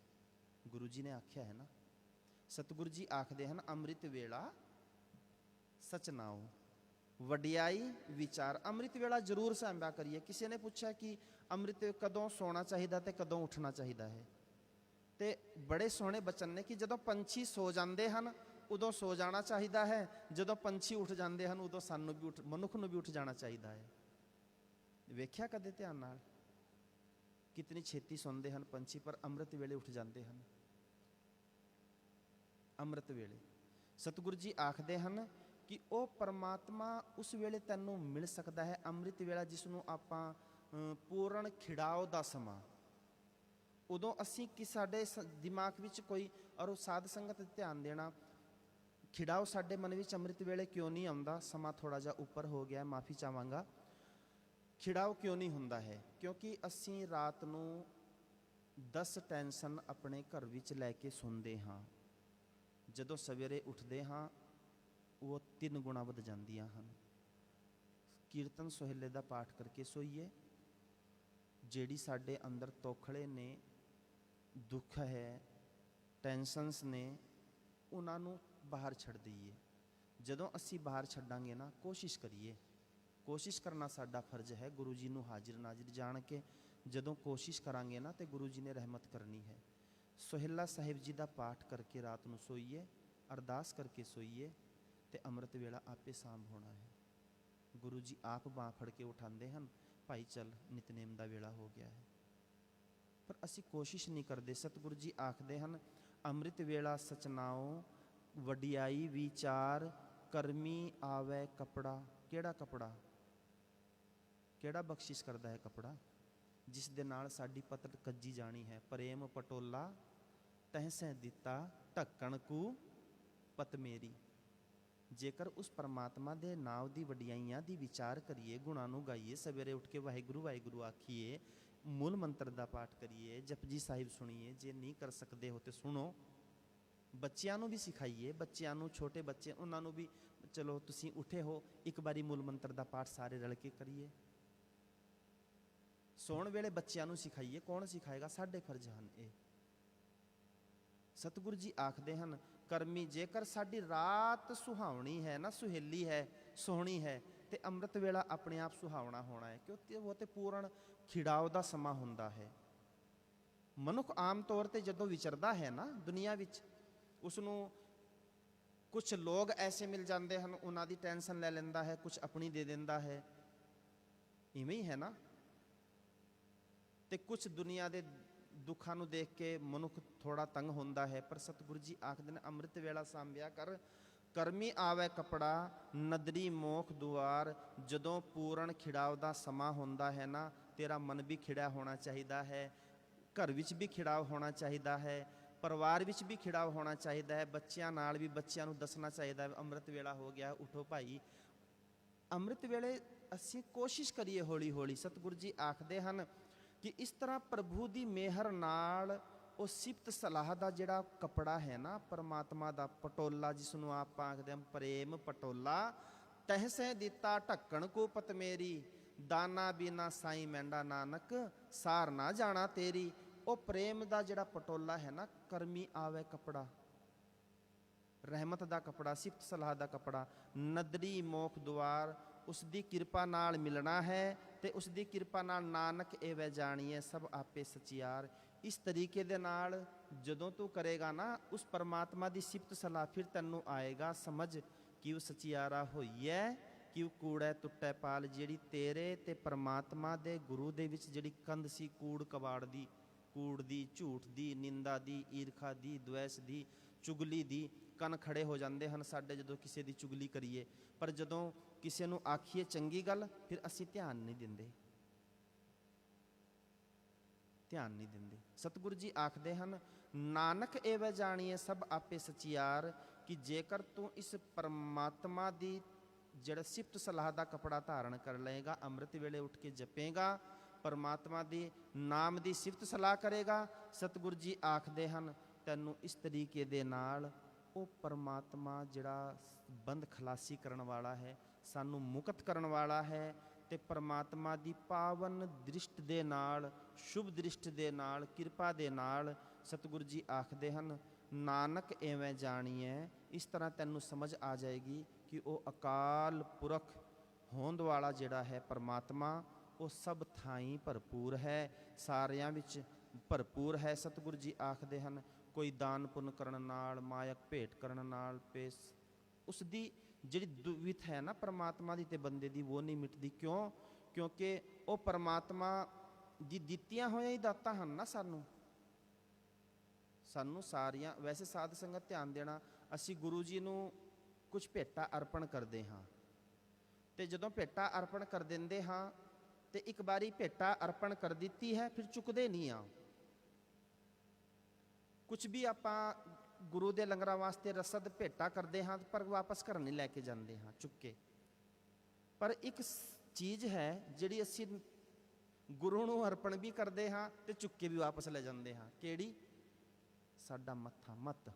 ਗੁਰੂ ਜੀ ਨੇ ਆਖਿਆ ਹੈ ਨਾ, ਸਤਿਗੁਰੂ ਜੀ ਆਖਦੇ ਹਨ, ਅੰਮ੍ਰਿਤ ਵੇਲਾ ਸਚ ਨਾਉ ਵਡਿਆਈ ਵਿਚਾਰ। ਅੰਮ੍ਰਿਤ ਵੇਲਾ ਜ਼ਰੂਰ ਸਾਂਭਿਆ ਕਰੀਏ। ਕਿਸੇ ਨੇ ਪੁੱਛਿਆ ਕਿ ਅੰਮ੍ਰਿਤ ਕਦੋਂ ਸੌਣਾ ਚਾਹੀਦਾ ਤੇ ਕਦੋਂ ਉੱਠਣਾ ਚਾਹੀਦਾ ਹੈ, ਤੇ ਬੜੇ ਸੋਹਣੇ ਬਚਨ ਨੇ ਕਿ ਜਦੋਂ ਪੰਛੀ ਸੋ ਜਾਂਦੇ ਹਨ ਉਦੋਂ ਸੋ ਜਾਣਾ ਚਾਹੀਦਾ ਹੈ, ਜਦੋਂ ਪੰਛੀ ਉੱਠ ਜਾਂਦੇ ਹਨ ਉਦੋਂ ਸਾਨੂੰ ਵੀ ਮਨੁੱਖ ਨੂੰ ਵੀ ਉੱਠ ਜਾਣਾ ਚਾਹੀਦਾ ਹੈ। ਵੇਖਿਆ ਕਦੇ ਧਿਆਨ ਨਾਲ? ਕਿਤਨੀ ਛੇਤੀ ਸੌਂਦੇ ਹਨ ਪੰਛੀ, ਪਰ ਅੰਮ੍ਰਿਤ ਵੇਲੇ ਉੱਠ ਜਾਂਦੇ ਹਨ। ਅੰਮ੍ਰਿਤ ਵੇਲੇ ਸਤਿਗੁਰੂ ਜੀ ਆਖਦੇ ਹਨ ਕਿ ਉਹ ਪਰਮਾਤਮਾ ਉਸ ਵੇਲੇ ਤੈਨੂੰ ਮਿਲ ਸਕਦਾ ਹੈ। ਅੰਮ੍ਰਿਤ ਵੇਲਾ ਜਿਸ ਨੂੰ ਆਪਾਂ ਪੂਰਨ ਖਿੜਾਓ ਦਾ ਸਮਾਂ, ਉਦੋਂ ਅਸੀਂ ਕਿ ਸਾਡੇ ਦਿਮਾਗ ਵਿੱਚ ਕੋਈ, ਔਰ ਸਾਧ ਸੰਗਤ ਤੇ ਧਿਆਨ ਦੇਣਾ, ਖਿੜਾਓ ਸਾਡੇ ਮਨ ਵਿੱਚ ਅੰਮ੍ਰਿਤ ਵੇਲੇ ਕਿਉਂ ਨਹੀਂ ਆਉਂਦਾ? ਸਮਾਂ ਥੋੜਾ ਜਿਹਾ ਉੱਪਰ ਹੋ ਗਿਆ, ਮਾਫੀ ਚਾਹਾਂਗਾ। ਖਿੜਾਓ ਕਿਉਂ ਨਹੀਂ ਹੁੰਦਾ ਹੈ? ਕਿਉਂਕਿ ਅਸੀਂ ਰਾਤ ਨੂੰ 10 ਟੈਨਸ਼ਨ ਆਪਣੇ ਘਰ ਵਿੱਚ ਲੈ ਕੇ ਸੌਂਦੇ ਹਾਂ। ਜਦੋਂ ਸਵੇਰੇ ਉੱਠਦੇ ਹਾਂ ਉਹ 3 ਗੁਣਾ ਵੱਧ ਜਾਂਦੀਆਂ ਹਨ। ਕੀਰਤਨ ਸੋਹਿਲੇ ਦਾ ਪਾਠ ਕਰਕੇ ਸੋਈਏ। ਜਿਹੜੀ ਸਾਡੇ ਅੰਦਰ ਤੋਖੜੇ ਨੇ, ਦੁੱਖ ਹੈ, ਟੈਨਸ਼ਨਸ ਨੇ, ਉਹਨਾਂ ਨੂੰ ਬਾਹਰ ਛੱਡ ਦਈਏ। ਜਦੋਂ ਅਸੀਂ ਬਾਹਰ ਛੱਡਾਂਗੇ ਨਾ, ਕੋਸ਼ਿਸ਼ ਕਰੀਏ, ਕੋਸ਼ਿਸ਼ ਕਰਨਾ ਸਾਡਾ ਫਰਜ਼ ਹੈ। ਗੁਰੂ ਜੀ ਨੂੰ ਹਾਜ਼ਰ ਨਾਜ਼ਰ ਜਾਣ ਕੇ ਜਦੋਂ ਕੋਸ਼ਿਸ਼ ਕਰਾਂਗੇ ਨਾ, ਤੇ ਗੁਰੂ ਜੀ ਨੇ ਰਹਿਮਤ ਕਰਨੀ ਹੈ। ਸੋਹਿਲਾ ਸਾਹਿਬ ਜੀ ਦਾ ਪਾਠ ਕਰਕੇ ਰਾਤ ਨੂੰ ਸੋਈਏ, ਅਰਦਾਸ ਕਰਕੇ ਸੋਈਏ, ਤੇ ਅੰਮ੍ਰਿਤ ਵੇਲਾ ਆਪੇ ਸਾਂਭ ਹੋਣਾ ਹੈ। ਗੁਰੂ ਜੀ ਆਪ ਬਾਂਹ ਫੜ ਕੇ ਉਠਾਉਂਦੇ ਹਨ, ਭਾਈ ਚੱਲ ਨਿਤਨੇਮ ਦਾ ਵੇਲਾ ਹੋ ਗਿਆ ਹੈ। ਪਰ ਅਸੀਂ ਕੋਸ਼ਿਸ਼ ਨਹੀਂ ਕਰਦੇ। ਸਤਿਗੁਰੂ ਜੀ ਆਖਦੇ ਹਨ, ਅੰਮ੍ਰਿਤ ਵੇਲਾ ਸਚਨਾਓ ਵਡਿਆਈ ਵਿਚਾਰ, ਕਰਮੀ ਆਵੇ ਕਪੜਾ। ਕਿਹੜਾ ਕਪੜਾ? ਕਿਹੜਾ ਬਖਸ਼ਿਸ਼ ਕਰਦਾ ਹੈ ਕਪੜਾ? ਜਿਸ ਦੇ ਨਾਲ ਸਾਡੀ ਪਤਲ ਕੱਜੀ ਜਾਣੀ ਹੈ। ਪ੍ਰੇਮ ਪਟੋਲਾ ਤਹਿਸੈ ਦਿੱਤਾ, ਢੱਕਣ ਕੂ ਪਤ ਮੇਰੀ। ਜੇਕਰ ਉਸ ਪਰਮਾਤਮਾ ਦੇ ਨਾਮ ਦੀ ਵਡਿਆਈਆਂ ਦੀ ਵਿਚਾਰ ਕਰੀਏ, ਗੁਣਾਂ ਨੂੰ ਗਾਈਏ, ਸਵੇਰੇ ਉੱਠ ਕੇ ਵਾਹਿਗੁਰੂ ਵਾਹਿਗੁਰੂ ਆਖੀਏ, ਮੂਲ ਮੰਤਰ ਦਾ ਪਾਠ ਕਰੀਏ, ਜਪਜੀ ਸਾਹਿਬ ਸੁਣੀਏ। ਜੇ ਨਹੀਂ ਕਰ ਸਕਦੇ ਹੋ ਤੇ ਸੁਣੋ। ਬੱਚਿਆਂ ਨੂੰ ਵੀ ਸਿਖਾਈਏ, ਬੱਚਿਆਂ ਨੂੰ, ਛੋਟੇ ਬੱਚੇ, ਉਹਨਾਂ ਨੂੰ ਵੀ, ਚਲੋ ਤੁਸੀਂ ਉੱਠੇ ਹੋ, ਇੱਕ ਵਾਰੀ ਮੂਲ ਮੰਤਰ ਦਾ ਪਾਠ ਸਾਰੇ ਰਲ ਕੇ ਕਰੀਏ। ਸੌਣ ਵੇਲੇ ਬੱਚਿਆਂ ਨੂੰ ਸਿਖਾਈਏ। ਕੌਣ ਸਿਖਾਏਗਾ? ਸਾਡੇ ਫਰਜ਼ ਹਨ ਇਹ। ਸਤਿਗੁਰੂ ਜੀ ਆਖਦੇ ਹਨ, ਕਰਮੀ, ਜੇਕਰ ਸਾਡੀ ਰਾਤ ਸੁਹਾਵਣੀ ਹੈ ਨਾ, ਸੁਹੇਲੀ ਹੈ, ਸੋਹਣੀ ਹੈ, ਤੇ ਅੰਮ੍ਰਿਤ ਵੇਲਾ ਆਪਣੇ ਆਪ ਸੁਹਾਵਣਾ ਹੋਣਾ ਹੈ। ਕਿਉਂਕਿ ਉਹ ਤੇ ਪੂਰਨ ਖਿੜਾਓ ਦਾ ਸਮਾਂ ਹੁੰਦਾ ਹੈ। ਮਨੁੱਖ ਆਮ ਤੌਰ ਤੇ ਜਦੋਂ ਵਿਚਰਦਾ ਹੈ ਨਾ ਦੁਨੀਆ ਵਿੱਚ, ਉਸ ਨੂੰ ਕੁਝ ਲੋਕ ਐਸੇ ਮਿਲ ਜਾਂਦੇ ਹਨ, ਉਹਨਾਂ ਦੀ ਟੈਨਸ਼ਨ ਲੈ ਲੈਂਦਾ ਹੈ, ਕੁਝ ਆਪਣੀ ਦੇ ਦਿੰਦਾ ਹੈ। ਇਵੇਂ ਹੀ ਹੈ ਨਾ। ਤੇ ਕੁਝ ਦੁਨੀਆ ਦੇ ਦੁੱਖਾਂ ਨੂੰ ਦੇਖ ਕੇ ਮਨੁੱਖ ਥੋੜਾ ਤੰਗ ਹੁੰਦਾ ਹੈ। ਪਰ ਸਤਿਗੁਰੂ ਜੀ ਆਖਦੇ ਨੇ, ਅੰਮ੍ਰਿਤ ਵੇਲਾ ਸਾਂਭਿਆ ਕਰ, ਕਰਮੀ ਆਵੇ ਕਪੜਾ, ਨਦਰੀ ਮੋਖ ਦੁਆਰ। ਜਦੋਂ ਪੂਰਨ ਖਿੜਾਓ ਦਾ ਸਮਾਂ ਹੁੰਦਾ ਹੈ ਨਾ, ਤੇਰਾ ਮਨ ਵੀ ਖਿੜਿਆ ਹੋਣਾ ਚਾਹੀਦਾ ਹੈ, ਘਰ ਵਿੱਚ ਵੀ ਖਿੜਾਓ ਹੋਣਾ ਚਾਹੀਦਾ ਹੈ, ਪਰਿਵਾਰ ਵਿੱਚ ਵੀ ਖਿੜਾਓ ਹੋਣਾ ਚਾਹੀਦਾ ਹੈ। ਬੱਚਿਆਂ ਨਾਲ ਵੀ, ਬੱਚਿਆਂ ਨੂੰ ਦੱਸਣਾ ਚਾਹੀਦਾ ਹੈ, ਅੰਮ੍ਰਿਤ ਵੇਲਾ ਹੋ ਗਿਆ, ਉਠੋ ਭਾਈ। ਅੰਮ੍ਰਿਤ ਵੇਲੇ ਅਸੀਂ ਕੋਸ਼ਿਸ਼ ਕਰੀਏ ਹੌਲੀ ਹੌਲੀ। ਸਤਿਗੁਰੂ ਜੀ ਆਖਦੇ ਹਨ ਕਿ ਇਸ ਤਰ੍ਹਾਂ ਪ੍ਰਭੂ ਦੀ ਮਿਹਰ ਨਾਲ ਉਹ ਸਿਫਤ ਸਲਾਹ ਦਾ ਜਿਹੜਾ ਕੱਪੜਾ ਹੈ ਨਾ, ਪਰਮਾਤਮਾ ਦਾ ਪਟੋਲਾ, ਜਿਸ ਨੂੰ ਆਪਾਂ ਆਖਦੇ ਹਾਂ ਪ੍ਰੇਮ ਪਟੋਲਾ, ਤਹਿਸੇ ਦਿੱਤਾ ਢੱਕਣ ਕੋ ਪਤ ਮੇਰੀ, ਦਾਨਾ ਬਿਨਾ ਸਾਈ ਮਹਿੰਡਾ ਨਾਨਕ, ਸਾਰ ਨਾ ਜਾਣਾ ਤੇਰੀ। ਉਹ ਪ੍ਰੇਮ ਦਾ ਜਿਹੜਾ ਪਟੋਲਾ ਹੈ ਨਾ, ਕਰਮੀ ਆਵੇ ਕਪੜਾ, ਰਹਿਮਤ ਦਾ ਕਪੜਾ, ਸਿਫਤ ਸਲਾਹ ਦਾ ਕਪੜਾ, ਨਦਰੀ ਮੋਖ ਦੁਆਰ। ਉਸ ਦੀ ਕਿਰਪਾ ਨਾਲ ਮਿਲਣਾ ਹੈ, ਤੇ ਉਸ ਦੀ ਕਿਰਪਾ ਨਾਲ ਨਾਨਕ ਐਵੇਂ ਜਾਣੀਏ ਸਭ ਆਪੇ ਸਚਿਆਰ। ਇਸ ਤਰੀਕੇ ਦੇ ਨਾਲ ਜਦੋਂ ਤੂੰ ਕਰੇਗਾ ਨਾ ਉਸ ਪਰਮਾਤਮਾ ਦੀ ਸਿਫਤ ਸਲਾਹ, ਫਿਰ ਤੈਨੂੰ ਆਏਗਾ ਸਮਝ ਕਿ ਉਹ ਸਚਿਆਰਾ ਹੋਈ ਹੈ, ਕਿ ਉਹ ਕੂੜਾ ਟੁੱਟੇ ਪਾਲ। ਜਿਹੜੀ ਤੇਰੇ ਤੇ ਪਰਮਾਤਮਾ ਦੇ ਗੁਰੂ ਦੇ ਵਿੱਚ ਜਿਹੜੀ ਕੰਧ ਸੀ, ਕੂੜ ਕਬਾੜ ਦੀ, ਕੂੜ ਦੀ, ਝੂਠ ਦੀ, ਨਿੰਦਾ ਦੀ, ਈਰਖਾ ਦੀ, ਦੁਐਸ ਦੀ, ਚੁਗਲੀ ਦੀ, ਕੰਨ ਖੜੇ ਹੋ ਜਾਂਦੇ ਹਨ ਸਾਡੇ ਜਦੋਂ ਕਿਸੇ ਦੀ ਚੁਗਲੀ ਕਰੀਏ। ਪਰ ਜਦੋਂ ਕਿਸੇ ਨੂੰ ਆਖੀਏ ਚੰਗੀ ਗੱਲ, ਫਿਰ ਅਸੀਂ ਧਿਆਨ ਨਹੀਂ ਦਿੰਦੇ, ਧਿਆਨ ਨਹੀਂ ਦਿੰਦੇ। ਸਤਿਗੁਰੂ ਜੀ ਆਖਦੇ ਹਨ, ਨਾਨਕ ਐਵੇਂ ਜਾਣੀਏ ਸਭ ਆਪੇ ਸਚਿਆਰ, ਕਿ ਜੇਕਰ ਤੂੰ ਇਸ ਪਰਮਾਤਮਾ ਦੀ ਜਿਹੜਾ ਸਿਫਤ ਸਲਾਹ ਦਾ ਕਪੜਾ ਧਾਰਨ ਕਰ ਲਏਗਾ, ਅੰਮ੍ਰਿਤ ਵੇਲੇ ਉੱਠ ਕੇ ਜਪੇਗਾ, ਪਰਮਾਤਮਾ ਦੀ ਨਾਮ ਦੀ ਸਿਫਤ ਸਲਾਹ ਕਰੇਗਾ, ਸਤਿਗੁਰੂ ਜੀ ਆਖਦੇ ਹਨ ਤੈਨੂੰ ਇਸ ਤਰੀਕੇ ਦੇ ਨਾਲ ਉਹ ਪਰਮਾਤਮਾ ਜਿਹੜਾ ਬੰਦ ਖਲਾਸੀ ਕਰਨ ਵਾਲਾ ਹੈ, ਸਾਨੂੰ ਮੁਕਤ ਕਰਨ ਵਾਲਾ ਹੈ, ਤੇ ਪਰਮਾਤਮਾ ਦੀ ਪਾਵਨ ਦ੍ਰਿਸ਼ਟ ਦੇ ਨਾਲ, ਸ਼ੁਭ ਦ੍ਰਿਸ਼ਟ ਦੇ ਨਾਲ, ਕਿਰਪਾ ਦੇ ਨਾਲ ਸਤਿਗੁਰੂ ਜੀ ਆਖਦੇ ਹਨ, ਨਾਨਕ ਐਵੇਂ ਜਾਣੀਐ। ਇਸ ਤਰ੍ਹਾਂ ਤੈਨੂੰ ਸਮਝ ਆ ਜਾਏਗੀ ਕਿ ਉਹ ਅਕਾਲ ਪੁਰਖ ਹੋਂਦ ਵਾਲਾ ਜਿਹੜਾ ਹੈ ਪਰਮਾਤਮਾ, ਉਹ ਸਭ ਥਾਈਂ ਭਰਪੂਰ ਹੈ, ਸਾਰਿਆਂ ਵਿੱਚ ਭਰਪੂਰ ਹੈ। ਸਤਿਗੁਰੂ ਜੀ ਆਖਦੇ ਹਨ, ਕੋਈ ਦਾਨ ਪੁੰਨ ਕਰਨ ਨਾਲ, ਮਾਇਕ ਭੇਟ ਕਰਨ ਨਾਲ ਪੇਸ ਉਸ ਦੀ ਜਿਹੜੀ ਦੁਵਿਥ ਹੈ ਨਾ ਪਰਮਾਤਮਾ ਦੀ ਤੇ ਬੰਦੇ ਦੀ, ਉਹ ਨਹੀਂ ਮਿਟਦੀ। ਕਿਉਂ? ਕਿਉਂਕਿ ਉਹ ਪਰਮਾਤਮਾ ਦੀ ਦਿੱਤੀਆਂ ਹੋਈਆਂ ਹੀ ਦਾਤਾਂ ਹਨ ਨਾ ਸਾਨੂੰ ਸਾਰੀਆਂ। ਵੈਸੇ ਸਾਧ ਸੰਗਤ ਧਿਆਨ ਦੇਣਾ, ਅਸੀਂ ਗੁਰੂ ਜੀ ਨੂੰ ਕੁਝ ਭੇਟਾ ਅਰਪਣ ਕਰਦੇ ਹਾਂ, ਤੇ ਜਦੋਂ ਭੇਟਾ ਅਰਪਣ ਕਰ ਦਿੰਦੇ ਹਾਂ ਤੇ ਇੱਕ ਵਾਰੀ ਭੇਟਾ ਅਰਪਣ ਕਰ ਦਿੱਤੀ ਹੈ, ਫਿਰ ਚੁੱਕਦੇ ਨਹੀਂ ਆ। ਕੁਝ ਵੀ ਆਪਾਂ ਗੁਰੂ ਦੇ ਲੰਗਰਾਂ ਵਾਸਤੇ ਰਸਦ ਭੇਟਾ ਕਰਦੇ ਹਾਂ, ਪਰ ਵਾਪਸ ਘਰ ਨਹੀਂ ਲੈ ਕੇ ਜਾਂਦੇ ਹਾਂ ਚੁੱਕ ਕੇ। ਪਰ ਇੱਕ ਚੀਜ਼ ਹੈ ਜਿਹੜੀ ਅਸੀਂ ਗੁਰੂ ਨੂੰ ਅਰਪਣ ਵੀ ਕਰਦੇ ਹਾਂ ਤੇ ਚੁੱਕ ਕੇ ਵੀ ਵਾਪਸ ਲੈ ਜਾਂਦੇ ਹਾਂ। ਕਿਹੜੀ? ਸਾਡਾ ਮੱਥਾ। ਮੱਤ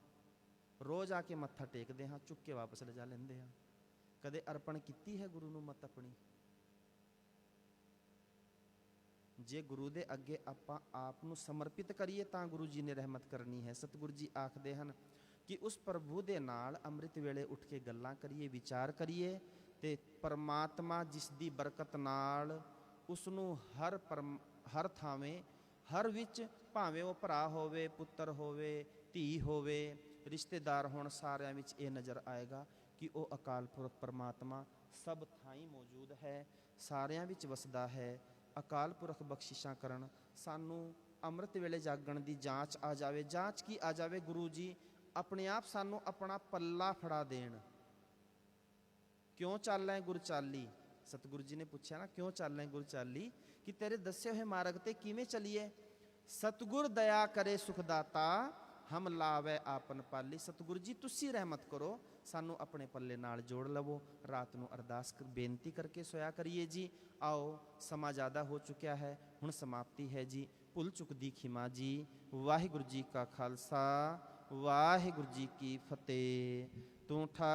ਰੋਜ਼ ਆ ਕੇ ਮੱਥਾ ਟੇਕਦੇ ਹਾਂ, ਚੁੱਕ ਕੇ ਵਾਪਸ ਲਿਜਾ ਲੈਂਦੇ ਹਾਂ। ਕਦੇ ਅਰਪਣ ਕੀਤੀ ਹੈ ਗੁਰੂ ਨੂੰ ਮੱਤ ਆਪਣੀ? ਜੇ ਗੁਰੂ ਦੇ ਅੱਗੇ ਆਪਾਂ ਆਪ ਨੂੰ ਸਮਰਪਿਤ ਕਰੀਏ ਤਾਂ ਗੁਰੂ ਜੀ ਨੇ ਰਹਿਮਤ ਕਰਨੀ ਹੈ। ਸਤਿਗੁਰੂ ਜੀ ਆਖਦੇ ਹਨ ਕਿ ਉਸ ਪ੍ਰਭੂ ਦੇ ਨਾਲ ਅੰਮ੍ਰਿਤ ਵੇਲੇ ਉੱਠ ਕੇ ਗੱਲਾਂ ਕਰੀਏ, ਵਿਚਾਰ ਕਰੀਏ, ਤੇ ਪਰਮਾਤਮਾ ਜਿਸ ਦੀ ਬਰਕਤ ਨਾਲ ਉਸ ਨੂੰ ਹਰ ਥਾਵੇਂ, ਹਰ ਵਿੱਚ, ਭਾਵੇਂ ਉਹ ਭਰਾ ਹੋਵੇ, ਪੁੱਤਰ ਹੋਵੇ, ਧੀ ਹੋਵੇ, ਰਿਸ਼ਤੇਦਾਰ ਹੋਣ, ਸਾਰਿਆਂ ਵਿੱਚ ਇਹ ਨਜ਼ਰ ਆਏਗਾ ਕਿ ਉਹ ਅਕਾਲ ਪੁਰਖ ਪਰਮਾਤਮਾ ਸਭ ਥਾਈਂ ਮੌਜੂਦ ਹੈ, ਸਾਰਿਆਂ ਵਿੱਚ ਵਸਦਾ ਹੈ। ਅਕਾਲ ਪੁਰਖ ਬਖਸ਼ਿਸ਼ਾਂ ਕਰਨ, ਸਾਨੂੰ ਅੰਮ੍ਰਿਤ ਵੇਲੇ ਜਾਗਣ ਦੀ ਜਾਂਚ ਆ ਜਾਵੇ। ਜਾਂਚ ਕੀ ਆ ਜਾਵੇ? ਗੁਰੂ ਜੀ ਆਪਣੇ ਆਪ ਸਾਨੂੰ ਆਪਣਾ ਪੱਲਾ ਫੜਾ ਦੇਣ। ਕਿਉਂ ਚੱਲੈ ਗੁਰ ਚਾਲੀ? ਸਤਿਗੁਰੂ ਜੀ ਨੇ ਪੁੱਛਿਆ ਨਾ, ਕਿਉਂ ਚੱਲੈ ਗੁਰ ਚਾਲੀ, ਕਿ ਤੇਰੇ ਦੱਸੇ ਹੋਏ ਮਾਰਗ ਤੇ ਕਿਵੇਂ ਚੱਲੀਏ? ਸਤਿਗੁਰ ਦਇਆ ਕਰੇ ਸੁਖ ਦਾਤਾ, ਹਮ ਲਾਵੈ ਆਪਨ ਪਾਲੀ। ਸਤਿਗੁਰੂ ਜੀ ਤੁਸੀਂ ਰਹਿਮਤ ਕਰੋ, ਸਾਨੂੰ ਆਪਣੇ ਪੱਲੇ ਨਾਲ ਜੋੜ ਲਵੋ। ਰਾਤ ਨੂੰ ਅਰਦਾਸ ਬੇਨਤੀ ਕਰਕੇ ਸੋਇਆ ਕਰੀਏ ਜੀ। ਆਓ, ਸਮਾਂ ਜ਼ਿਆਦਾ ਹੋ ਚੁੱਕਿਆ ਹੈ, ਹੁਣ ਸਮਾਪਤੀ ਹੈ ਜੀ। ਭੁੱਲ ਚੁੱਕ ਦੀ ਖਿਮਾ ਜੀ। ਵਾਹਿਗੁਰੂ ਜੀ ਕਾ ਖਾਲਸਾ, ਵਾਹਿਗੁਰੂ ਜੀ ਕੀ ਫਤਿਹ। ਤੂੰ ਠਾ